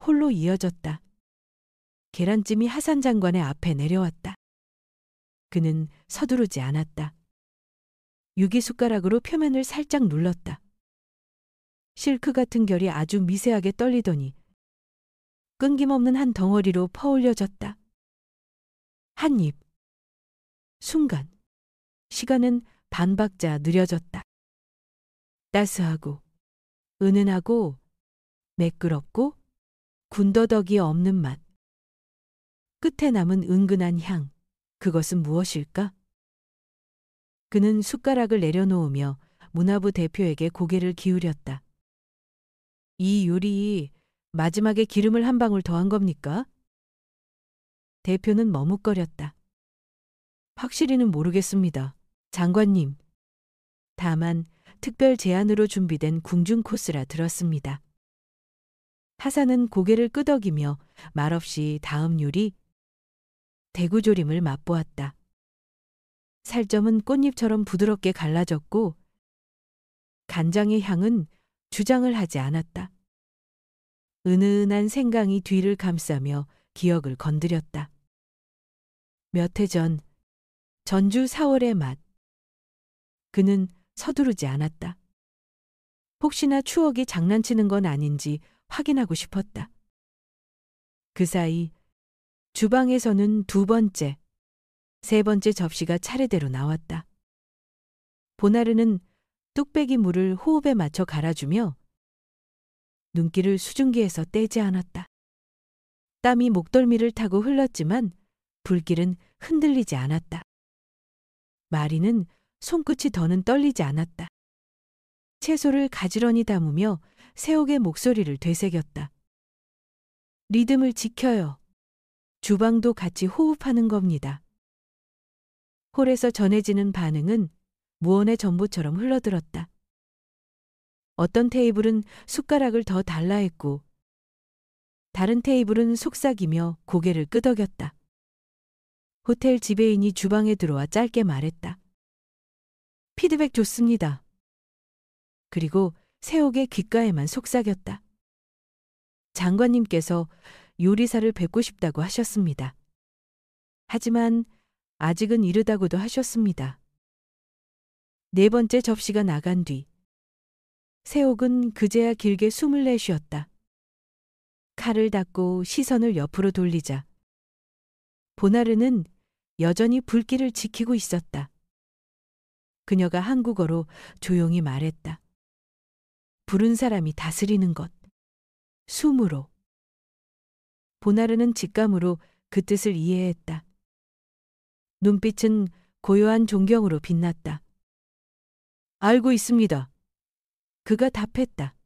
Speaker 1: 홀로 이어졌다. 계란찜이 하산 장관의 앞에 내려왔다. 그는 서두르지 않았다. 유기 숟가락으로 표면을 살짝 눌렀다. 실크 같은 결이 아주 미세하게 떨리더니 끊김없는 한 덩어리로 퍼올려졌다. 한 입. 순간 시간은 반박자 느려졌다. 따스하고 은은하고 매끄럽고 군더더기 없는 맛. 끝에 남은 은근한 향. 그것은 무엇일까? 그는 숟가락을 내려놓으며 문화부 대표에게 고개를 기울였다. 이 요리 마지막에 기름을 한 방울 더한 겁니까? 대표는 머뭇거렸다. 확실히는 모르겠습니다. 장관님. 다만 특별 제안으로 준비된 궁중 코스라 들었습니다. 하사는 고개를 끄덕이며 말없이 다음 요리 대구조림을 맛보았다. 살점은 꽃잎처럼 부드럽게 갈라졌고 간장의 향은 주장을 하지 않았다. 은은한 생강이 뒤를 감싸며 기억을 건드렸다. 몇 해 전 전주 4월의 맛. 그는 서두르지 않았다. 혹시나 추억이 장난치는 건 아닌지 확인하고 싶었다. 그 사이 주방에서는 2번째, 3번째 접시가 차례대로 나왔다. 보나르는 뚝배기 물을 호흡에 맞춰 갈아주며 눈길을 수증기에서 떼지 않았다. 땀이 목덜미를 타고 흘렀지만 불길은 흔들리지 않았다. 마리는 손끝이 더는 떨리지 않았다. 채소를 가지런히 담으며 새옥의 목소리를 되새겼다. 리듬을 지켜요. 주방도 같이 호흡하는 겁니다. 홀에서 전해지는 반응은 무언의 전보처럼 흘러들었다. 어떤 테이블은 숟가락을 더 달라 했고 다른 테이블은 속삭이며 고개를 끄덕였다. 호텔 지배인이 주방에 들어와 짧게 말했다. 피드백 좋습니다. 그리고 새옥의 귓가에만 속삭였다. 장관님께서 요리사를 뵙고 싶다고 하셨습니다. 하지만 아직은 이르다고도 하셨습니다. 4번째 접시가 나간 뒤 새옥은 그제야 길게 숨을 내쉬었다. 칼을 닫고 시선을 옆으로 돌리자 보나르는 여전히 불길을 지키고 있었다. 그녀가 한국어로 조용히 말했다. 부른 사람이 다스리는 것. 숨으로. 보나르는 직감으로 그 뜻을 이해했다. 눈빛은 고요한 존경으로 빛났다. 알고 있습니다. 그가 답했다.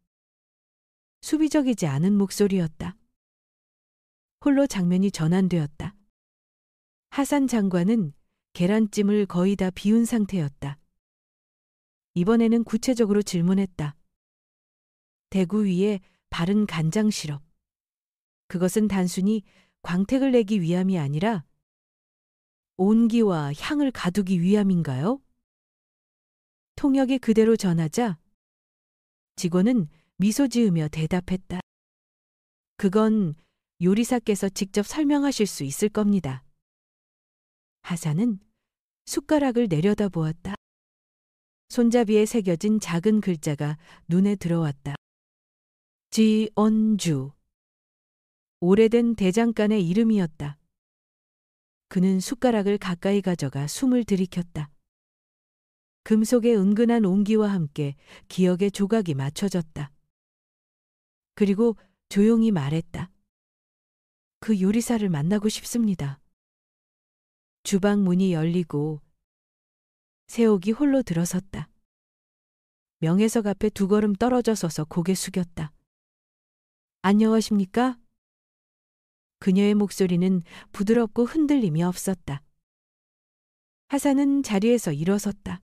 Speaker 1: 수비적이지 않은 목소리였다. 홀로 장면이 전환되었다. 하산 장관은 계란찜을 거의 다 비운 상태였다. 이번에는 구체적으로 질문했다. 대구 위에 바른 간장 시럽. 그것은 단순히 광택을 내기 위함이 아니라 온기와 향을 가두기 위함인가요? 통역이 그대로 전하자 직원은 미소 지으며 대답했다. 그건 요리사께서 직접 설명하실 수 있을 겁니다. 하산은 숟가락을 내려다보았다. 손잡이에 새겨진 작은 글자가 눈에 들어왔다. 지언주. 오래된 대장간의 이름이었다. 그는 숟가락을 가까이 가져가 숨을 들이켰다. 금속의 은근한 온기와 함께 기억의 조각이 맞춰졌다. 그리고 조용히 말했다. 그 요리사를 만나고 싶습니다. 주방 문이 열리고 세옥이 홀로 들어섰다. 명예석 앞에 두 걸음 떨어져 서서 고개 숙였다. 안녕하십니까? 그녀의 목소리는 부드럽고 흔들림이 없었다. 하산은 자리에서 일어섰다.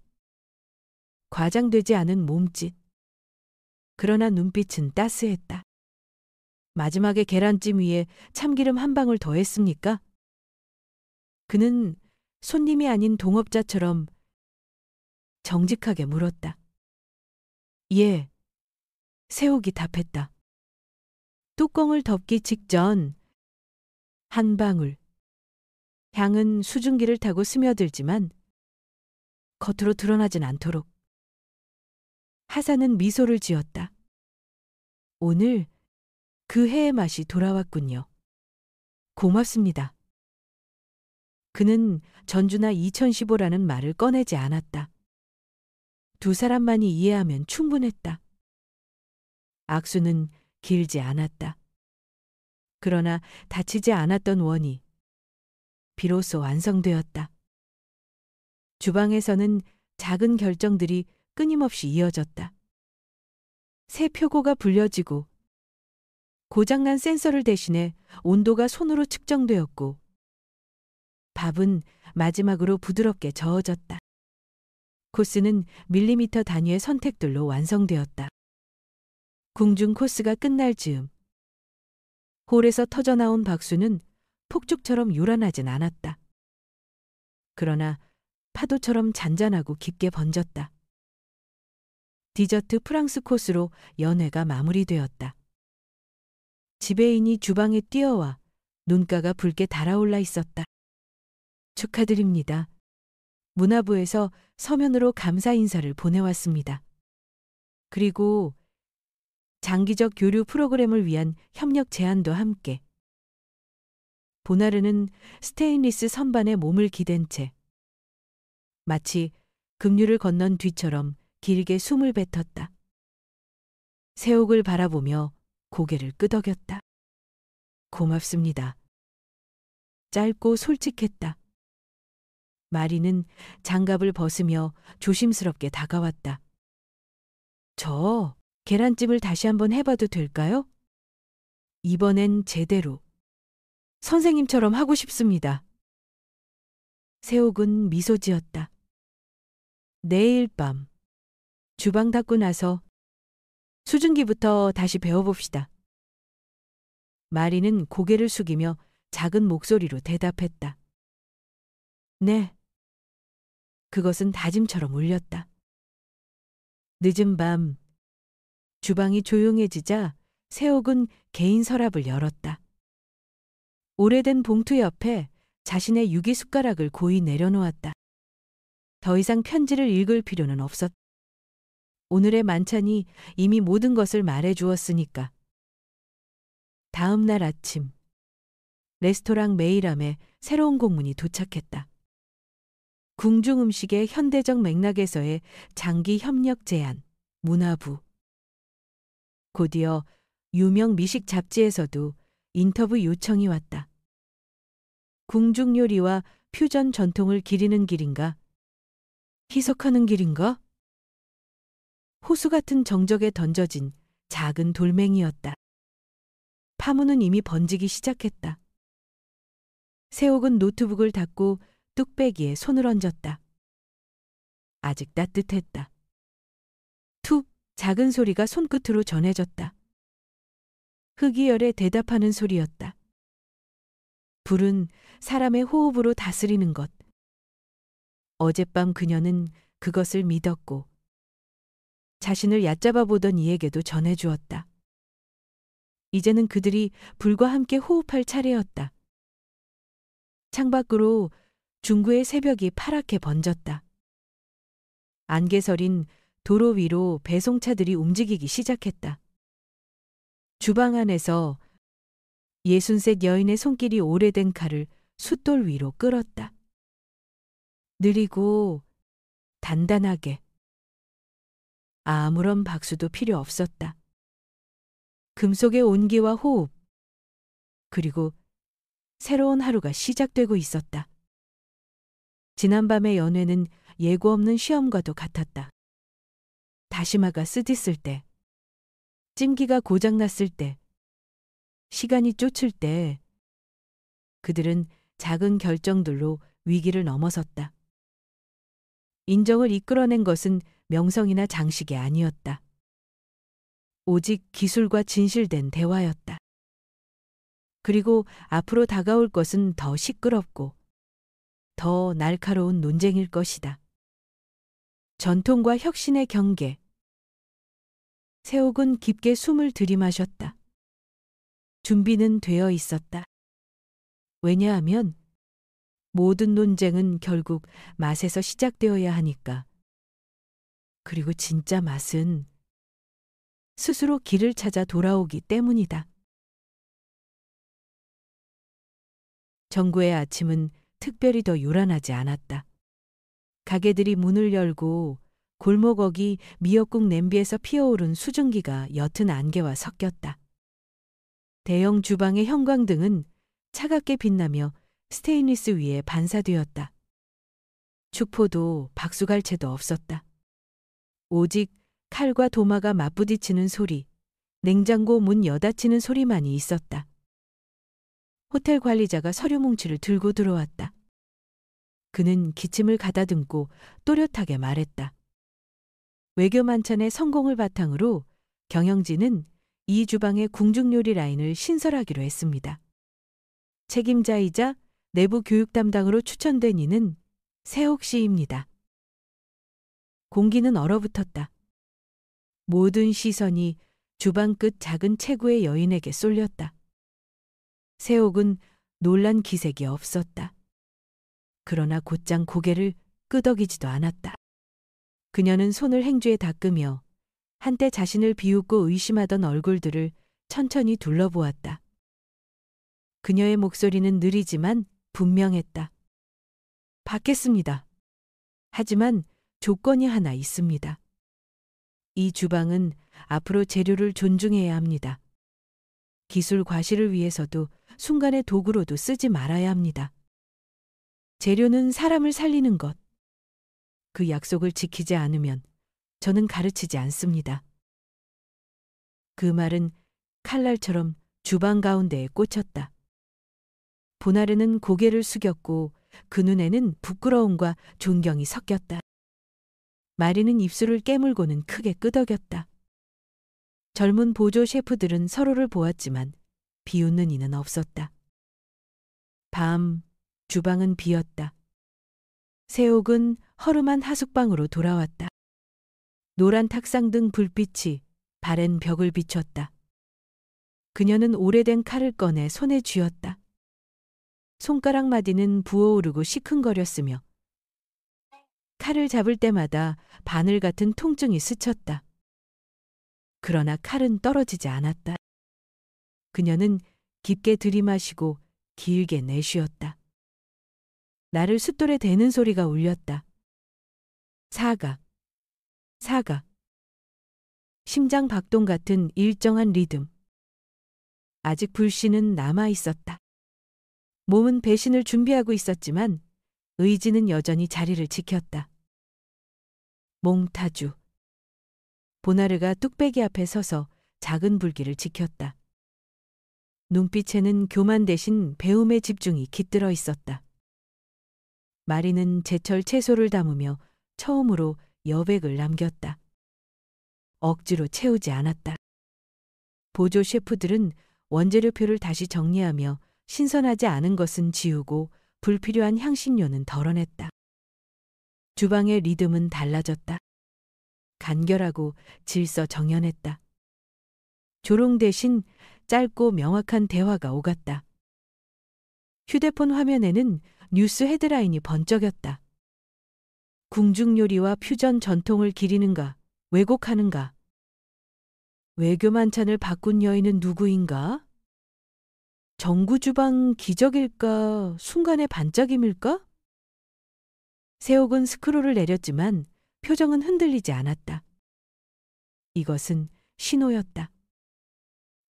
Speaker 1: 과장되지 않은 몸짓. 그러나 눈빛은 따스했다. 마지막에 계란찜 위에 참기름 한 방울 더했습니까? 그는 손님이 아닌 동업자처럼 정직하게 물었다. 예. 세옥이 답했다. 뚜껑을 덮기 직전 한 방울. 향은 수증기를 타고 스며들지만 겉으로 드러나진 않도록. 하산은 미소를 지었다. 오늘 그 해의 맛이 돌아왔군요. 고맙습니다. 그는 전주나 2015라는 말을 꺼내지 않았다. 두 사람만이 이해하면 충분했다. 악수는 길지 않았다. 그러나 다치지 않았던 원이 비로소 완성되었다. 주방에서는 작은 결정들이 끊임없이 이어졌다. 새 표고가 불려지고 고장난 센서를 대신해 온도가 손으로 측정되었고 밥은 마지막으로 부드럽게 저어졌다. 코스는 밀리미터 단위의 선택들로 완성되었다. 궁중 코스가 끝날 즈음 홀에서 터져나온 박수는 폭죽처럼 요란하진 않았다. 그러나 파도처럼 잔잔하고 깊게 번졌다. 디저트 프랑스 코스로 연회가 마무리되었다. 지배인이 주방에 뛰어와 눈가가 붉게 달아올라 있었다. 축하드립니다. 문화부에서 서면으로 감사 인사를 보내왔습니다. 그리고 장기적 교류 프로그램을 위한 협력 제안도 함께. 보나르는 스테인리스 선반에 몸을 기댄 채 마치 급류를 건넌 뒤처럼 길게 숨을 뱉었다. 세옥을 바라보며 고개를 끄덕였다. 고맙습니다. 짧고 솔직했다. 마리는 장갑을 벗으며 조심스럽게 다가왔다. 저 계란찜을 다시 한번 해봐도 될까요? 이번엔 제대로. 선생님처럼 하고 싶습니다. 세옥은 미소 지었다. 내일 밤 주방 닦고 나서 수증기부터 다시 배워봅시다. 마리는 고개를 숙이며 작은 목소리로 대답했다. 네. 그것은 다짐처럼 울렸다. 늦은 밤 주방이 조용해지자 세옥은 개인 서랍을 열었다. 오래된 봉투 옆에 자신의 유기 숟가락을 고이 내려놓았다. 더 이상 편지를 읽을 필요는 없었다. 오늘의 만찬이 이미 모든 것을 말해주었으니까. 다음 날 아침 레스토랑 메이람에 새로운 공문이 도착했다. 궁중 음식의 현대적 맥락에서의 장기 협력 제안, 문화부. 곧이어 유명 미식 잡지에서도 인터뷰 요청이 왔다. 궁중 요리와 퓨전 전통을 기리는 길인가? 희석하는 길인가? 호수 같은 정적에 던져진 작은 돌멩이였다. 파문은 이미 번지기 시작했다. 세옥은 노트북을 닫고 뚝배기에 손을 얹었다. 아직 따뜻했다. 툭 작은 소리가 손끝으로 전해졌다. 흑이열에 대답하는 소리였다. 불은 사람의 호흡으로 다스리는 것. 어젯밤 그녀는 그것을 믿었고 자신을 얕잡아 보던 이에게도 전해주었다. 이제는 그들이 불과 함께 호흡할 차례였다. 창밖으로 중구의 새벽이 파랗게 번졌다. 안개서린 도로 위로 배송차들이 움직이기 시작했다. 주방 안에서 60셋 여인의 손길이 오래된 칼을 숫돌 위로 끌었다. 느리고 단단하게. 아무런 박수도 필요 없었다. 금속의 온기와 호흡, 그리고 새로운 하루가 시작되고 있었다. 지난밤의 연회는 예고 없는 시험과도 같았다. 다시마가 쓰디쓸 때, 찜기가 고장났을 때, 시간이 쫓을 때, 그들은 작은 결정들로 위기를 넘어섰다. 인정을 이끌어낸 것은 명성이나 장식이 아니었다. 오직 기술과 진실된 대화였다. 그리고 앞으로 다가올 것은 더 시끄럽고 더 날카로운 논쟁일 것이다. 전통과 혁신의 경계. 세옥은 깊게 숨을 들이마셨다. 준비는 되어 있었다. 왜냐하면 모든 논쟁은 결국 맛에서 시작되어야 하니까. 그리고 진짜 맛은 스스로 길을 찾아 돌아오기 때문이다. 정구의 아침은 특별히 더 요란하지 않았다. 가게들이 문을 열고 골목어기 미역국 냄비에서 피어오른 수증기가 옅은 안개와 섞였다. 대형 주방의 형광등은 차갑게 빛나며 스테인리스 위에 반사되었다. 축포도 박수갈채도 없었다. 오직 칼과 도마가 맞부딪히는 소리, 냉장고 문 여닫히는 소리만이 있었다. 호텔 관리자가 서류 뭉치를 들고 들어왔다. 그는 기침을 가다듬고 또렷하게 말했다. 외교 만찬의 성공을 바탕으로 경영진은 이 주방의 궁중요리 라인을 신설하기로 했습니다. 책임자이자 내부 교육 담당으로 추천된 이는 세옥 씨입니다. 공기는 얼어붙었다. 모든 시선이 주방 끝 작은 체구의 여인에게 쏠렸다. 세옥은 놀란 기색이 없었다. 그러나 곧장 고개를 끄덕이지도 않았다. 그녀는 손을 행주에 닦으며 한때 자신을 비웃고 의심하던 얼굴들을 천천히 둘러보았다. 그녀의 목소리는 느리지만 분명했다. 받겠습니다. 하지만 조건이 하나 있습니다. 이 주방은 앞으로 재료를 존중해야 합니다. 기술 과실을 위해서도 순간의 도구로도 쓰지 말아야 합니다. 재료는 사람을 살리는 것. 그 약속을 지키지 않으면 저는 가르치지 않습니다. 그 말은 칼날처럼 주방 가운데에 꽂혔다. 보나르는 고개를 숙였고 그 눈에는 부끄러움과 존경이 섞였다. 마리는 입술을 깨물고는 크게 끄덕였다. 젊은 보조 셰프들은 서로를 보았지만 비웃는 이는 없었다. 밤, 주방은 비었다. 세옥은 허름한 하숙방으로 돌아왔다. 노란 탁상 등 불빛이 바랜 벽을 비췄다. 그녀는 오래된 칼을 꺼내 손에 쥐었다. 손가락 마디는 부어오르고 시큰거렸으며 칼을 잡을 때마다 바늘 같은 통증이 스쳤다. 그러나 칼은 떨어지지 않았다. 그녀는 깊게 들이마시고 길게 내쉬었다. 나를 숫돌에 대는 소리가 울렸다. 사각, 사각. 심장 박동 같은 일정한 리듬. 아직 불씨는 남아 있었다. 몸은 배신을 준비하고 있었지만 의지는 여전히 자리를 지켰다. 몽타주. 보나르가 뚝배기 앞에 서서 작은 불길을 지켰다. 눈빛에는 교만 대신 배움의 집중이 깃들어 있었다. 마리는 제철 채소를 담으며 처음으로 여백을 남겼다. 억지로 채우지 않았다. 보조 셰프들은 원재료표를 다시 정리하며 신선하지 않은 것은 지우고 불필요한 향신료는 덜어냈다. 주방의 리듬은 달라졌다. 간결하고 질서정연했다. 조롱 대신 짧고 명확한 대화가 오갔다. 휴대폰 화면에는 뉴스 헤드라인이 번쩍였다. 궁중 요리와 퓨전 전통을 기리는가, 왜곡하는가? 외교 만찬을 바꾼 여인은 누구인가? 정구 주방 기적일까, 순간의 반짝임일까? 세옥은 스크롤을 내렸지만 표정은 흔들리지 않았다. 이것은 신호였다.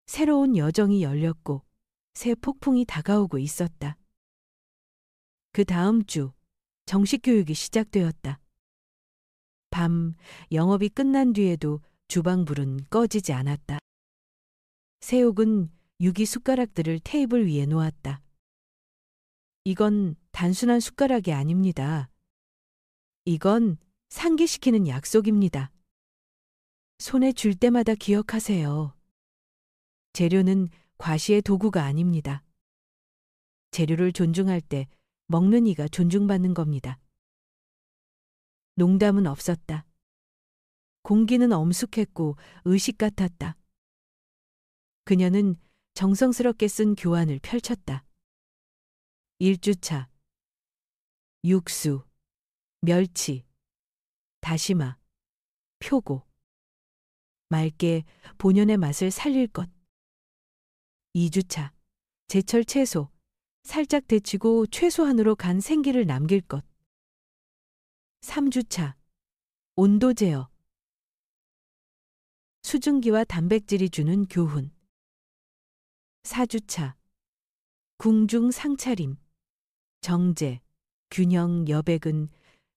Speaker 1: 새로운 여정이 열렸고 새 폭풍이 다가오고 있었다. 그 다음 주 정식 교육이 시작되었다. 밤 영업이 끝난 뒤에도 주방불은 꺼지지 않았다. 세옥은 유기 숟가락들을 테이블 위에 놓았다. 이건 단순한 숟가락이 아닙니다. 이건 상기시키는 약속입니다. 손에 줄 때마다 기억하세요. 재료는 과시의 도구가 아닙니다. 재료를 존중할 때 먹는 이가 존중받는 겁니다. 농담은 없었다. 공기는 엄숙했고 의식 같았다. 그녀는 정성스럽게 쓴 교환을 펼쳤다. 1주차 육수, 멸치, 다시마, 표고. 맑게 본연의 맛을 살릴 것. 2주차 제철 채소, 살짝 데치고 최소한으로 간 생기를 남길 것. 3주차 온도 제어. 수증기와 단백질이 주는 교훈. 4주차 궁중 상차림. 정제, 균형, 여백은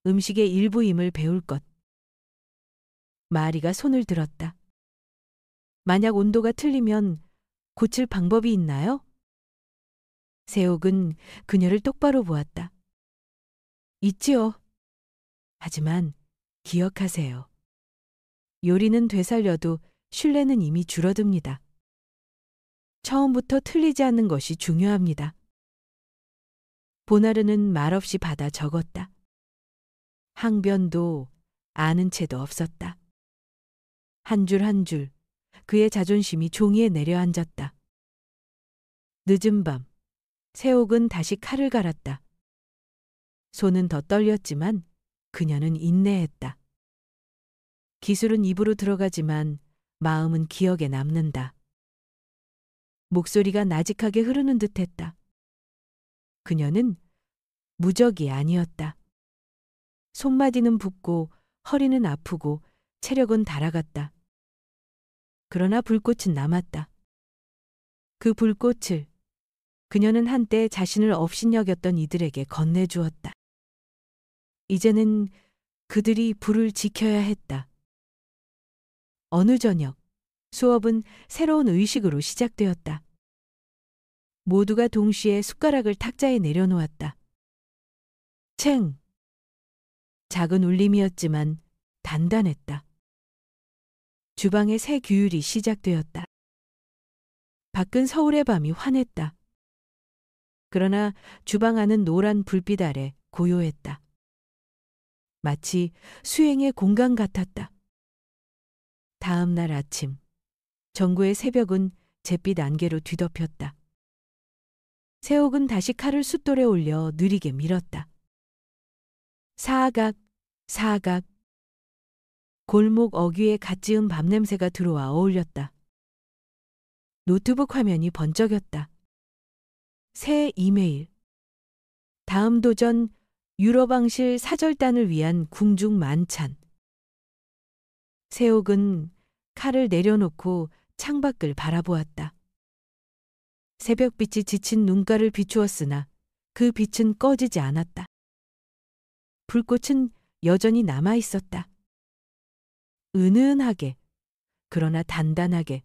Speaker 1: 음식의 일부임을 배울 것. 마리가 손을 들었다. 만약 온도가 틀리면 고칠 방법이 있나요? 세옥은 그녀를 똑바로 보았다. 있지요. 하지만 기억하세요. 요리는 되살려도 신뢰는 이미 줄어듭니다. 처음부터 틀리지 않는 것이 중요합니다. 보나르는 말없이 받아 적었다. 항변도 아는 채도 없었다. 한 줄 한 줄 그의 자존심이 종이에 내려앉았다. 늦은 밤 세옥은 다시 칼을 갈았다. 손은 더 떨렸지만 그녀는 인내했다. 기술은 입으로 들어가지만 마음은 기억에 남는다. 목소리가 나직하게 흐르는 듯했다. 그녀는 무적이 아니었다. 손마디는 붓고 허리는 아프고 체력은 달아갔다. 그러나 불꽃은 남았다. 그 불꽃을 그녀는 한때 자신을 업신여겼던 이들에게 건네주었다. 이제는 그들이 불을 지켜야 했다. 어느 저녁 수업은 새로운 의식으로 시작되었다. 모두가 동시에 숟가락을 탁자에 내려놓았다. 챙! 작은 울림이었지만 단단했다. 주방의 새 규율이 시작되었다. 밖은 서울의 밤이 환했다. 그러나 주방 안은 노란 불빛 아래 고요했다. 마치 수행의 공간 같았다. 다음 날 아침, 정구의 새벽은 잿빛 안개로 뒤덮였다. 세옥은 다시 칼을 숫돌에 올려 느리게 밀었다. 사각, 사각. 골목 어귀에 갓 지은 밥냄새가 들어와 어울렸다. 노트북 화면이 번쩍였다. 새 이메일. 다음 도전 유럽왕실 사절단을 위한 궁중 만찬. 세옥은 칼을 내려놓고 창밖을 바라보았다. 새벽빛이 지친 눈가를 비추었으나 그 빛은 꺼지지 않았다. 불꽃은 여전히 남아 있었다. 은은하게, 그러나 단단하게